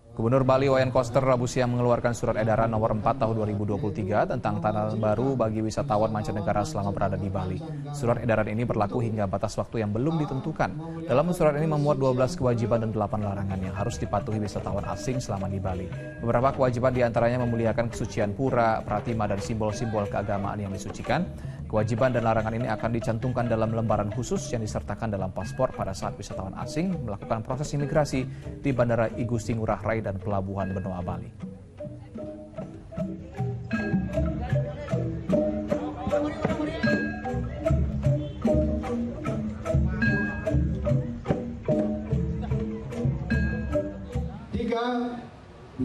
Gubernur Bali Wayan Koster Rabu siang mengeluarkan surat edaran nomor 4 tahun 2023 tentang tatanan baru bagi wisatawan mancanegara selama berada di Bali. Surat edaran ini berlaku hingga batas waktu yang belum ditentukan. Dalam surat ini memuat 12 kewajiban dan 8 larangan yang harus dipatuhi wisatawan asing selama di Bali. Beberapa kewajiban diantaranya memuliakan kesucian pura, pratima, dan simbol-simbol keagamaan yang disucikan. Kewajiban dan larangan ini akan dicantumkan dalam lembaran khusus yang disertakan dalam paspor pada saat wisatawan asing melakukan proses imigrasi di Bandara Igusti Ngurah Rai dan Pelabuhan Benoa, Bali.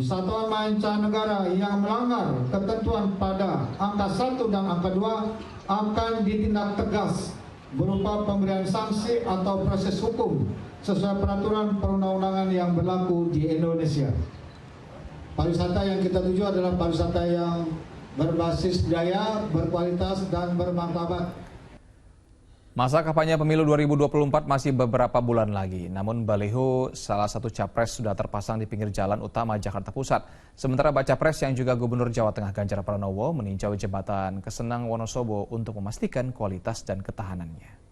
wisatawan mancanegara yang melanggar ketentuan pada angka 1 dan angka 2 akan ditindak tegas berupa pemberian sanksi atau proses hukum sesuai peraturan perundang-undangan yang berlaku di Indonesia. Pariwisata yang kita tuju adalah pariwisata yang berbasis budaya, berkualitas, dan bermartabat. Masa kampanye pemilu 2024 masih beberapa bulan lagi. Namun baliho salah satu capres sudah terpasang di pinggir jalan utama Jakarta Pusat. Sementara baca pres yang juga Gubernur Jawa Tengah Ganjar Pranowo meninjau jembatan Kesenang Wonosobo untuk memastikan kualitas dan ketahanannya.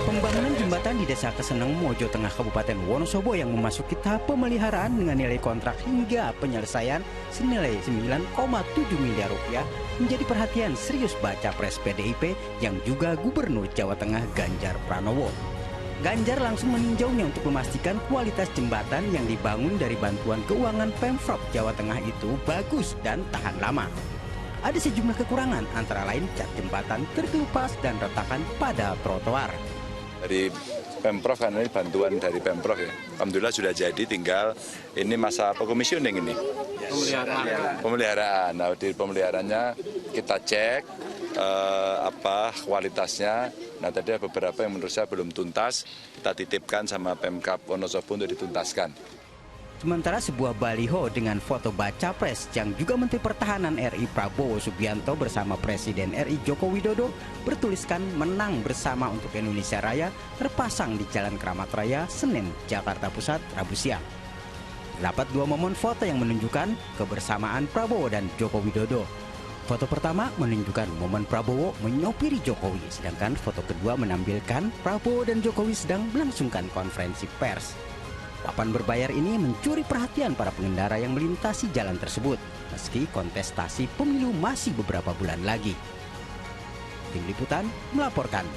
Pembangunan jembatan di Desa Kesenang, Mojo Tengah, Kabupaten Wonosobo yang memasuki tahap pemeliharaan dengan nilai kontrak hingga penyelesaian senilai 9,7 miliar rupiah menjadi perhatian serius baca pres PDIP yang juga Gubernur Jawa Tengah Ganjar Pranowo. Ganjar langsung meninjaunya untuk memastikan kualitas jembatan yang dibangun dari bantuan keuangan Pemprov Jawa Tengah itu bagus dan tahan lama. Ada sejumlah kekurangan, antara lain cat jembatan terkelupas dan retakan pada trotoar. Dari Pemprov, karena ini bantuan dari Pemprov ya. Alhamdulillah sudah jadi, tinggal ini masa commissioning ini. Pemeliharaan. Nah, di pemeliharaannya kita cek kualitasnya. Nah, tadi ada beberapa yang menurut saya belum tuntas, kita titipkan sama Pemkab Wonosobo untuk dituntaskan. Sementara sebuah baliho dengan foto baca pres yang juga Menteri Pertahanan RI Prabowo Subianto bersama Presiden RI Joko Widodo bertuliskan menang bersama untuk Indonesia Raya terpasang di Jalan Keramat Raya, Senen, Jakarta Pusat, Rabu siang. Terdapat dua momen foto yang menunjukkan kebersamaan Prabowo dan Joko Widodo. Foto pertama menunjukkan momen Prabowo menyopiri Jokowi, sedangkan foto kedua menampilkan Prabowo dan Jokowi sedang melangsungkan konferensi pers. Papan berbayar ini mencuri perhatian para pengendara yang melintasi jalan tersebut, meski kontestasi pemilu masih beberapa bulan lagi. Tim Liputan melaporkan.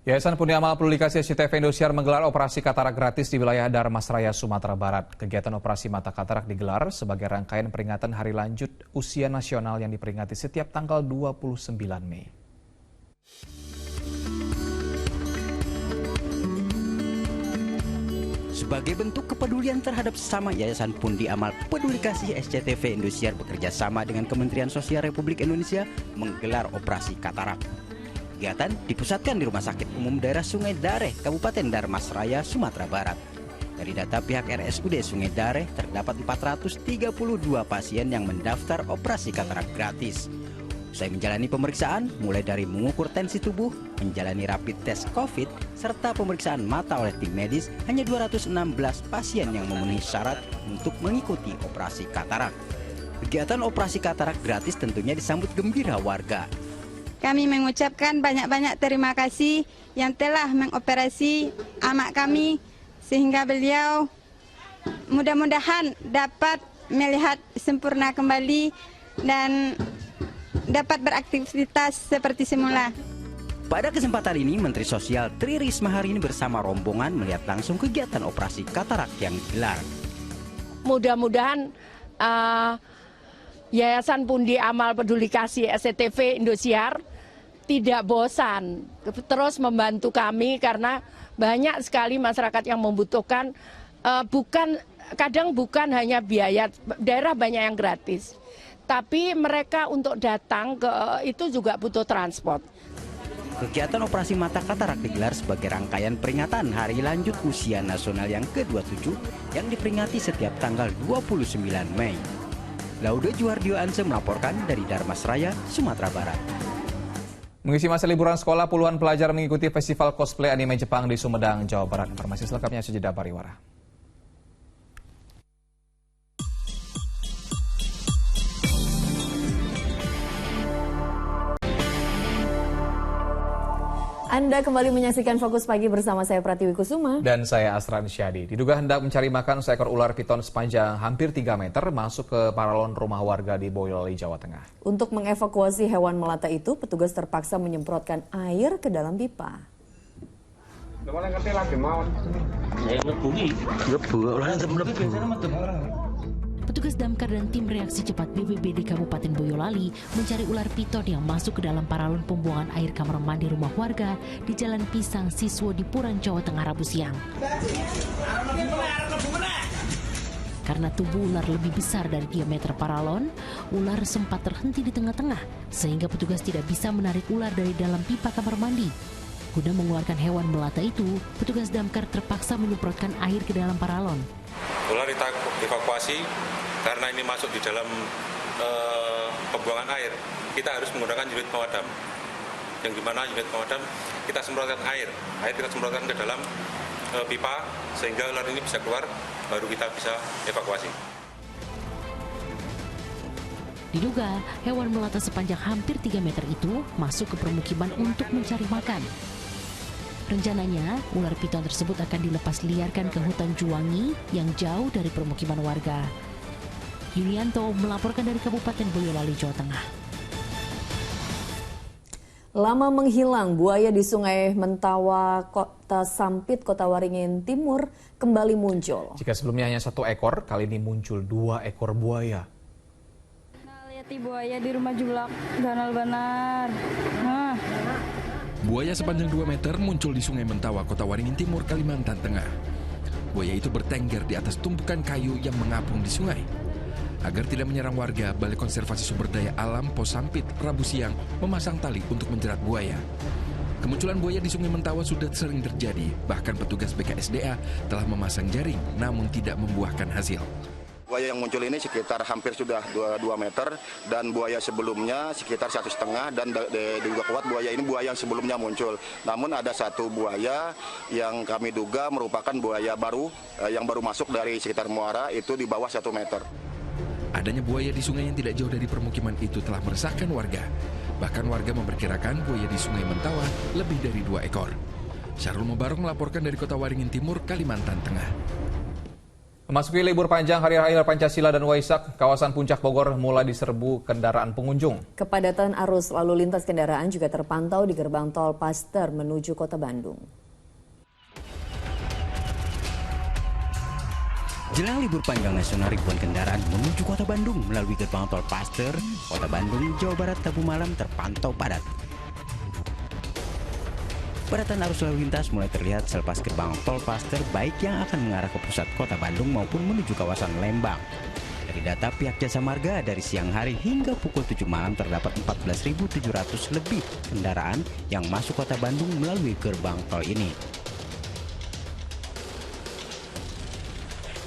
Yayasan Pundi Amal Peduli Kasih SCTV Indosiar menggelar operasi katarak gratis di wilayah Darmasraya, Sumatera Barat. Kegiatan operasi mata katarak digelar sebagai rangkaian peringatan Hari Lanjut Usia Nasional yang diperingati setiap tanggal 29 Mei. Sebagai bentuk kepedulian terhadap sesama, Yayasan Pundi Amal Peduli Kasih SCTV Indosiar bekerja sama dengan Kementerian Sosial Republik Indonesia menggelar operasi katarak. Kegiatan dipusatkan di Rumah Sakit Umum Daerah Sungai Dareh, Kabupaten Darmasraya, Sumatera Barat. Dari data pihak RSUD Sungai Dareh, terdapat 432 pasien yang mendaftar operasi katarak gratis. Usai menjalani pemeriksaan, mulai dari mengukur tensi tubuh, menjalani rapid test COVID, serta pemeriksaan mata oleh tim medis, hanya 216 pasien yang memenuhi syarat untuk mengikuti operasi katarak. Kegiatan operasi katarak gratis tentunya disambut gembira warga. Kami mengucapkan banyak-banyak terima kasih yang telah mengoperasi amak kami, sehingga beliau mudah-mudahan dapat melihat sempurna kembali dan dapat beraktivitas seperti semula. Pada kesempatan ini, Menteri Sosial Tri Risma hari ini bersama rombongan melihat langsung kegiatan operasi katarak yang digelar. Mudah-mudahan Yayasan Pundi Amal Peduli Kasih SCTV Indosiar tidak bosan terus membantu kami, karena banyak sekali masyarakat yang membutuhkan, kadang bukan hanya biaya, daerah banyak yang gratis. Tapi mereka untuk datang ke itu juga butuh transport. Kegiatan operasi mata katarak digelar sebagai rangkaian peringatan Hari Lanjut Usia Nasional yang ke-27 yang diperingati setiap tanggal 29 Mei. Laude Juwardio Anse melaporkan dari Darmasraya, Sumatera Barat. Mengisi masa liburan sekolah, puluhan pelajar mengikuti festival cosplay anime Jepang di Sumedang, Jawa Barat. Informasi selengkapnya sejedah pariwara. Anda kembali menyaksikan Fokus Pagi bersama saya Pratiwi Kusuma. Dan saya Asran Syadi. Diduga hendak mencari makan seekor ular piton sepanjang hampir 3 meter masuk ke paralon rumah warga di Boyolali, Jawa Tengah. Untuk mengevakuasi hewan melata itu, petugas terpaksa menyemprotkan air ke dalam pipa. Petugas damkar dan tim reaksi cepat BPBD Kabupaten Boyolali mencari ular piton yang masuk ke dalam paralon pembuangan air kamar mandi rumah warga di Jalan Pisang Siswo di Puran, Jawa Tengah Rabu siang. Karena tubuh ular lebih besar dari diameter paralon, ular sempat terhenti di tengah-tengah sehingga petugas tidak bisa menarik ular dari dalam pipa kamar mandi. Guna mengeluarkan hewan melata itu, petugas damkar terpaksa menyemprotkan air ke dalam paralon. Ular dievakuasi karena ini masuk di dalam pembuangan air. Kita harus menggunakan unit pemadam. Yang dimana unit pemadam kita semprotkan air kita semprotkan ke dalam pipa sehingga ular ini bisa keluar, baru kita bisa evakuasi. Diduga hewan melata sepanjang hampir 3 meter itu masuk ke permukiman untuk mencari makan. Rencananya, ular piton tersebut akan dilepas liarkan ke hutan Juwangi yang jauh dari permukiman warga. Yulianto melaporkan dari Kabupaten Boyolali, Jawa Tengah. Lama menghilang, buaya di Sungai Mentawa, Kota Sampit, Kota Waringin Timur kembali muncul. Jika sebelumnya hanya 1 ekor, kali ini muncul 2 ekor buaya. Lihat buaya di rumah Julak, Danal Banar. Nah. Buaya sepanjang 2 meter muncul di Sungai Mentawa, Kota Waringin Timur, Kalimantan Tengah. Buaya itu bertengger di atas tumpukan kayu yang mengapung di sungai. Agar tidak menyerang warga, Balai Konservasi Sumber Daya Alam Pos Sampit Rabu siang memasang tali untuk menjerat buaya. Kemunculan buaya di Sungai Mentawa sudah sering terjadi, bahkan petugas BKSDA telah memasang jaring namun tidak membuahkan hasil. Buaya yang muncul ini sekitar hampir sudah 2 meter dan buaya sebelumnya sekitar 1,5 dan diduga kuat buaya ini buaya yang sebelumnya muncul. Namun ada 1 buaya yang kami duga merupakan buaya baru yang baru masuk dari sekitar muara itu di bawah 1 meter. Adanya buaya di sungai yang tidak jauh dari permukiman itu telah meresahkan warga. Bahkan warga memperkirakan buaya di Sungai Mentawa lebih dari 2 ekor. Syarul Mubarok melaporkan dari Kota Waringin Timur, Kalimantan Tengah. Memasuki libur panjang Hari Raya Pancasila dan Waisak, kawasan Puncak Bogor mulai diserbu kendaraan pengunjung. Kepadatan arus lalu lintas kendaraan juga terpantau di gerbang tol Paster menuju Kota Bandung. Jelang libur panjang nasional, ribuan kendaraan menuju Kota Bandung melalui gerbang tol Paster, Kota Bandung, Jawa Barat, Rabu malam terpantau padat. Padatan arus lalu lintas mulai terlihat selepas gerbang tol Paster baik yang akan mengarah ke pusat Kota Bandung maupun menuju kawasan Lembang. Dari data pihak Jasa Marga, dari siang hari hingga pukul 7 malam terdapat 14.700 lebih kendaraan yang masuk Kota Bandung melalui gerbang tol ini.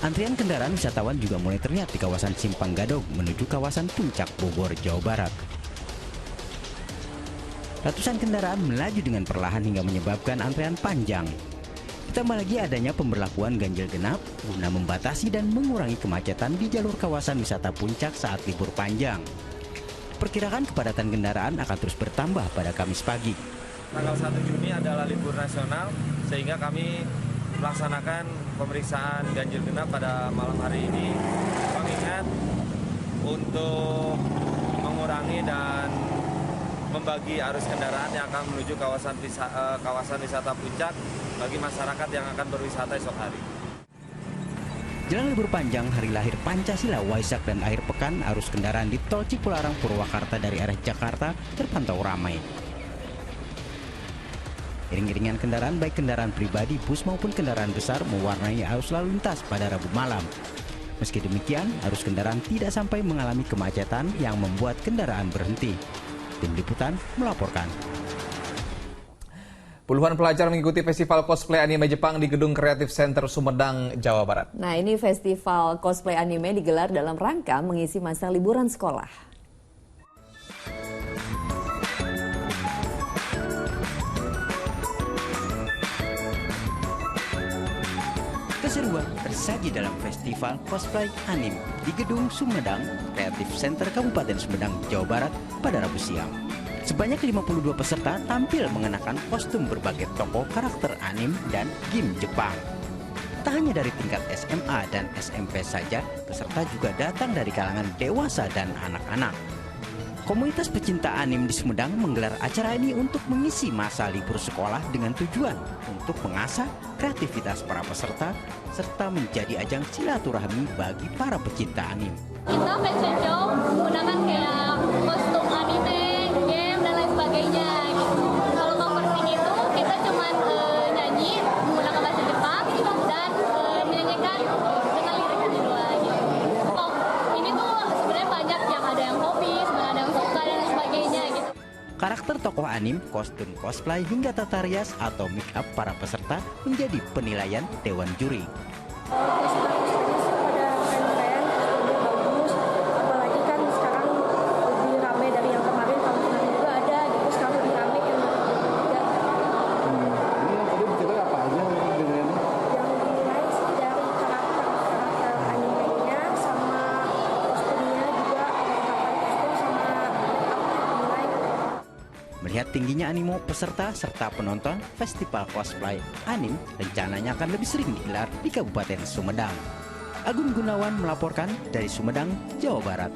Antrian kendaraan wisatawan juga mulai terlihat di kawasan Simpang Gadog menuju kawasan Puncak Bogor, Jawa Barat. Ratusan kendaraan melaju dengan perlahan hingga menyebabkan antrean panjang. Ditambah lagi adanya pemberlakuan ganjil genap guna membatasi dan mengurangi kemacetan di jalur kawasan wisata Puncak saat libur panjang. Perkirakan kepadatan kendaraan akan terus bertambah pada Kamis pagi. Tanggal 1 Juni adalah libur nasional sehingga kami melaksanakan pemeriksaan ganjil genap pada malam hari ini. Mengingat untuk mengurangi dan membagi arus kendaraan yang akan menuju kawasan wisata Puncak bagi masyarakat yang akan berwisata esok hari. Jelang libur panjang Hari Lahir Pancasila, Waisak dan akhir pekan, arus kendaraan di Tol Cipularang Purwakarta dari arah Jakarta terpantau ramai. Iring-iringan kendaraan baik kendaraan pribadi, bus maupun kendaraan besar mewarnai arus lalu lintas pada Rabu malam. Meski demikian, arus kendaraan tidak sampai mengalami kemacetan yang membuat kendaraan berhenti. Tim Liputan melaporkan. Puluhan pelajar mengikuti festival cosplay anime Jepang di Gedung Creative Center Sumedang, Jawa Barat. Nah, ini festival cosplay anime digelar dalam rangka mengisi masa liburan sekolah. Keseruan tersaji dalam festival cosplay anime di Gedung Sumedang Creative Center Kabupaten Sumedang, Jawa Barat pada Rabu siang. Sebanyak 52 peserta tampil mengenakan kostum berbagai tokoh karakter anime dan game Jepang. Tak hanya dari tingkat SMA dan SMP saja, peserta juga datang dari kalangan dewasa dan anak-anak. Komunitas pecinta anime di Sumedang menggelar acara ini untuk mengisi masa libur sekolah dengan tujuan untuk mengasah kreativitas para peserta serta menjadi ajang silaturahmi bagi para pecinta anime. Kita fashion show menggunakan kayak kostum anime, game dan lain sebagainya gitu. Kalau cover itu kita cuman nyanyi menggunakan bahasa Jepang dan menyanyikan dengan lirik gitu aja. Oh, ini tuh sebenarnya banyak yang ada yang hobi, sebenarnya ada yang suka dan lain sebagainya gitu. Karakter tokoh anime, kostum cosplay hingga tata rias atau make up para peserta menjadi penilaian dewan juri. Melihat tingginya animo peserta serta penonton, festival cosplay anime rencananya akan lebih sering digelar di Kabupaten Sumedang. Agun Gunawan melaporkan dari Sumedang, Jawa Barat.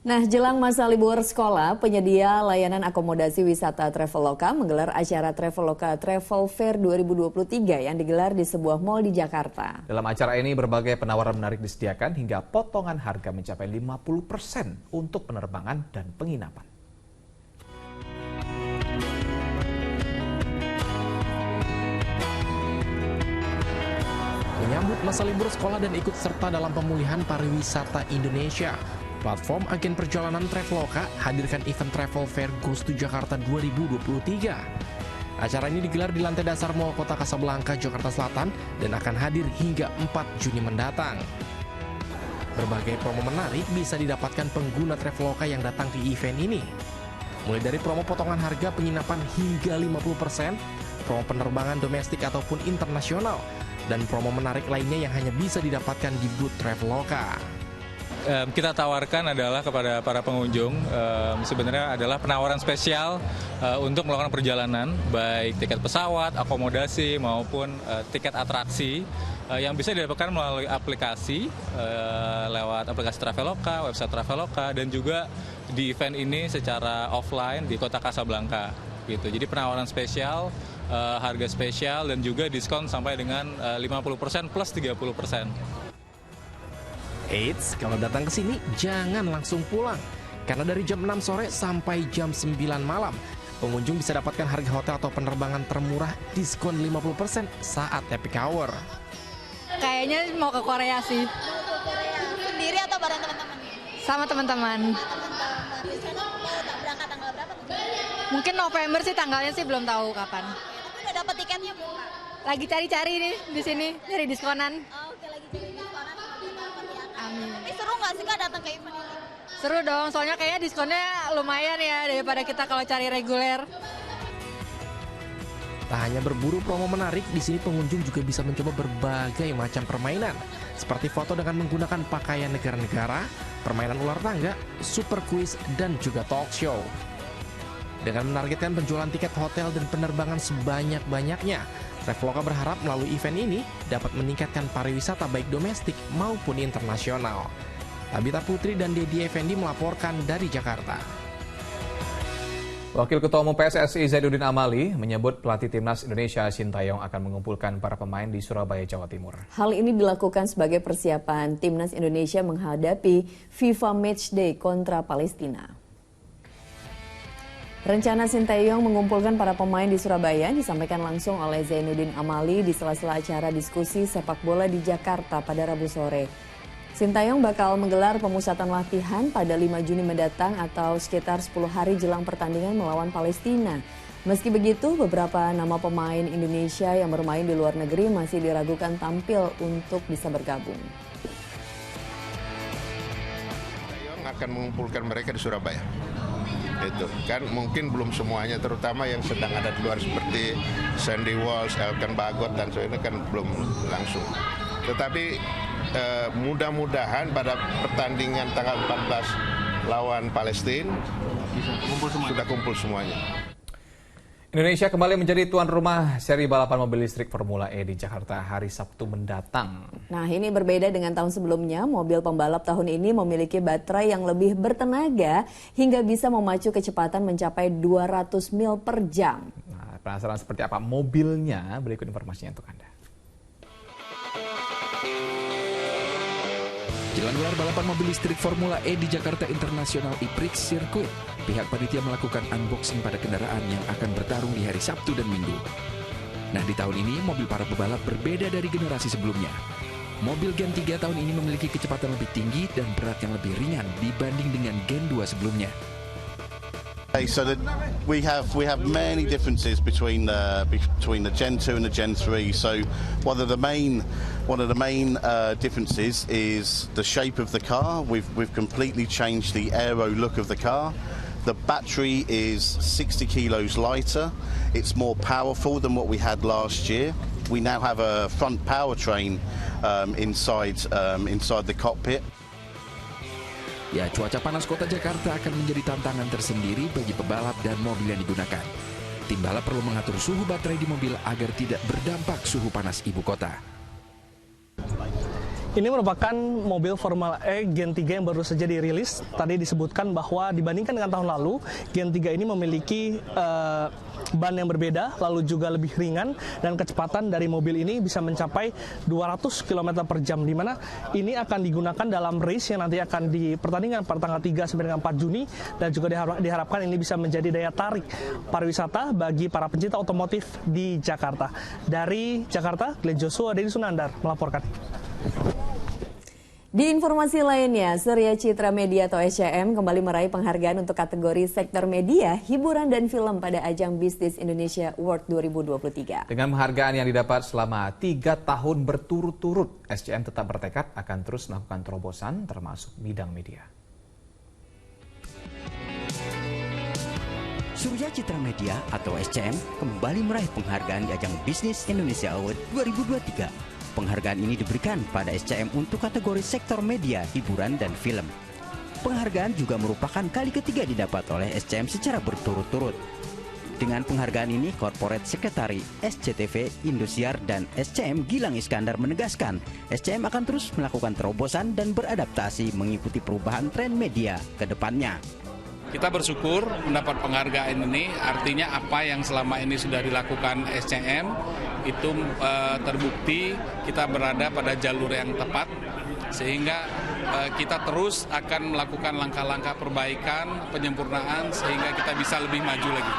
Nah, jelang masa libur sekolah, penyedia layanan akomodasi wisata Traveloka menggelar acara Traveloka Travel Fair 2023 yang digelar di sebuah mal di Jakarta. Dalam acara ini berbagai penawaran menarik disediakan hingga potongan harga mencapai 50% untuk penerbangan dan penginapan. Menyambut masa libur sekolah dan ikut serta dalam pemulihan pariwisata Indonesia, platform agen perjalanan Traveloka hadirkan event Travel Fair Goes to Jakarta 2023. Acara ini digelar di lantai dasar Mall Kota Kasablanka, Jakarta Selatan dan akan hadir hingga 4 Juni mendatang. Berbagai promo menarik bisa didapatkan pengguna Traveloka yang datang ke event ini. Mulai dari promo potongan harga penginapan hingga 50%, promo penerbangan domestik ataupun internasional, dan promo menarik lainnya yang hanya bisa didapatkan di booth Traveloka. Kita tawarkan adalah kepada para pengunjung sebenarnya adalah penawaran spesial untuk melakukan perjalanan, baik tiket pesawat, akomodasi maupun tiket atraksi yang bisa didapatkan melalui aplikasi lewat aplikasi Traveloka, website Traveloka, dan juga di event ini secara offline di Kota Kasablanka gitu. Jadi penawaran spesial, harga spesial dan juga diskon sampai dengan 50% plus 30%. Eits, kalau datang ke sini jangan langsung pulang. Karena dari jam 6 sore sampai jam 9 malam, pengunjung bisa dapatkan harga hotel atau penerbangan termurah diskon 50% saat happy hour. Kayaknya mau ke Korea sih. Sendiri atau bareng teman-teman? Sama teman-teman. Berangkat tanggal berapa? Mungkin November sih, tanggalnya sih belum tahu kapan. Tapi udah dapat tiketnya belum? Lagi cari-cari nih di sini, nyari diskonan. Oh, oke, lagi cari diskonan. Amin. Tapi seru nggak sih Kak datang ke event ini? Seru dong, soalnya kayaknya diskonnya lumayan ya daripada kita kalau cari reguler. Tak hanya berburu promo menarik, di sini pengunjung juga bisa mencoba berbagai macam permainan, seperti foto dengan menggunakan pakaian negara-negara, permainan ular tangga, super quiz, dan juga talk show. Dengan menargetkan penjualan tiket hotel dan penerbangan sebanyak-banyaknya, Traveloka berharap melalui event ini dapat meningkatkan pariwisata baik domestik maupun internasional. Tabita Putri dan Dedi Effendi melaporkan dari Jakarta. Wakil Ketua Umum PSSI Zainuddin Amali menyebut pelatih Timnas Indonesia Sintayong akan mengumpulkan para pemain di Surabaya, Jawa Timur. Hal ini dilakukan sebagai persiapan Timnas Indonesia menghadapi FIFA Matchday kontra Palestina. Rencana Sintayong mengumpulkan para pemain di Surabaya disampaikan langsung oleh Zainuddin Amali di sela-sela acara diskusi sepak bola di Jakarta pada Rabu sore. Sintayong bakal menggelar pemusatan latihan pada 5 Juni mendatang atau sekitar 10 hari jelang pertandingan melawan Palestina. Meski begitu, beberapa nama pemain Indonesia yang bermain di luar negeri masih diragukan tampil untuk bisa bergabung. Sintayong akan mengumpulkan mereka di Surabaya. Itu kan mungkin belum semuanya, terutama yang sedang ada di luar seperti Sandy Walsh, Elkan Bagot dan sebagainya kan belum langsung. Tetapi mudah-mudahan pada pertandingan tanggal 14 lawan Palestina sudah kumpul semuanya. Indonesia kembali menjadi tuan rumah seri balapan mobil listrik Formula E di Jakarta hari Sabtu mendatang. Nah, ini berbeda dengan tahun sebelumnya. Mobil pembalap tahun ini memiliki baterai yang lebih bertenaga hingga bisa memacu kecepatan mencapai 200 mil per jam. Nah, penasaran seperti apa mobilnya? Berikut informasinya untuk Anda. Jelang gelar balapan mobil listrik Formula E di Jakarta International E-Prix Circuit, pihak panitia melakukan unboxing pada kendaraan yang akan bertarung di hari Sabtu dan Minggu. Nah, di tahun ini mobil para pebalap berbeda dari generasi sebelumnya. Mobil Gen 3 tahun ini memiliki kecepatan lebih tinggi dan berat yang lebih ringan dibanding dengan Gen 2 sebelumnya. So that we have many differences between the Gen 2 and the Gen 3. So one of the main differences is the shape of the car. We've completely changed the aero look of the car. The battery is 60 kilos lighter. It's more powerful than what we had last year. We now have a front powertrain inside the cockpit. Ya, cuaca panas kota Jakarta akan menjadi tantangan tersendiri bagi pebalap dan mobil yang digunakan. Tim balap perlu mengatur suhu baterai di mobil agar tidak berdampak suhu panas ibu kota. Ini merupakan mobil Formula E Gen 3 yang baru saja dirilis. Tadi disebutkan bahwa dibandingkan dengan tahun lalu, Gen 3 ini memiliki ban yang berbeda, lalu juga lebih ringan, dan kecepatan dari mobil ini bisa mencapai 200 km per jam, di mana ini akan digunakan dalam race yang nanti akan dipertandingkan pada tanggal 3 sampai dengan 4 Juni, dan juga diharapkan ini bisa menjadi daya tarik pariwisata bagi para pencinta otomotif di Jakarta. Dari Jakarta, Glenn Joshua, Denny Sunandar melaporkan. Di informasi lainnya, Surya Citra Media atau SCM kembali meraih penghargaan untuk kategori sektor media, hiburan dan film pada ajang Business Indonesia Award 2023. Dengan penghargaan yang didapat selama 3 tahun berturut-turut, SCM tetap bertekad akan terus melakukan terobosan termasuk bidang media. Surya Citra Media atau SCM kembali meraih penghargaan di ajang Business Indonesia Award 2023. Penghargaan ini diberikan pada SCM untuk kategori sektor media, hiburan, dan film. Penghargaan juga merupakan kali ketiga didapat oleh SCM secara berturut-turut. Dengan penghargaan ini, Corporate Secretary SCTV, Indosiar, dan SCM Gilang Iskandar menegaskan SCM akan terus melakukan terobosan dan beradaptasi mengikuti perubahan tren media ke depannya. Kita bersyukur mendapat penghargaan ini, artinya apa yang selama ini sudah dilakukan SCM itu terbukti kita berada pada jalur yang tepat, sehingga kita terus akan melakukan langkah-langkah perbaikan, penyempurnaan, sehingga kita bisa lebih maju lagi.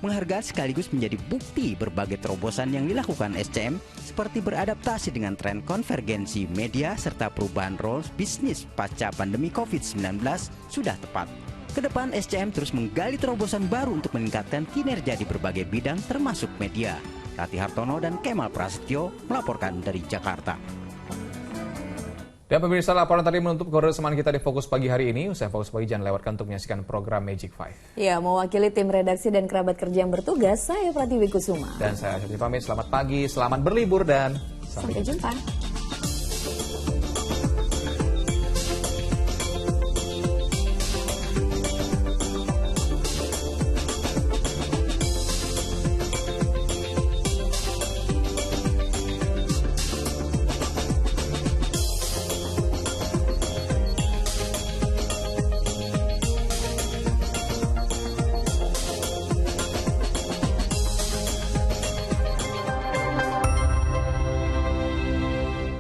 Penghargaan sekaligus menjadi bukti berbagai terobosan yang dilakukan SCM seperti beradaptasi dengan tren konvergensi media serta perubahan roles bisnis pasca pandemi COVID-19 sudah tepat. Kedepan SCM terus menggali terobosan baru untuk meningkatkan kinerja di berbagai bidang termasuk media. Rati Hartono dan Kemal Prasetyo melaporkan dari Jakarta. Dan pemirsa, laporan tadi menutup kebersamaan kita di Fokus Pagi hari ini. Usai Fokus Pagi, jangan lewatkan untuk menyaksikan program Magic 5. Ya, mewakili tim redaksi dan kerabat kerja yang bertugas, saya Pratiwi Kusuma. Dan saya Syafri pamit, selamat pagi, selamat berlibur, dan sampai jumpa.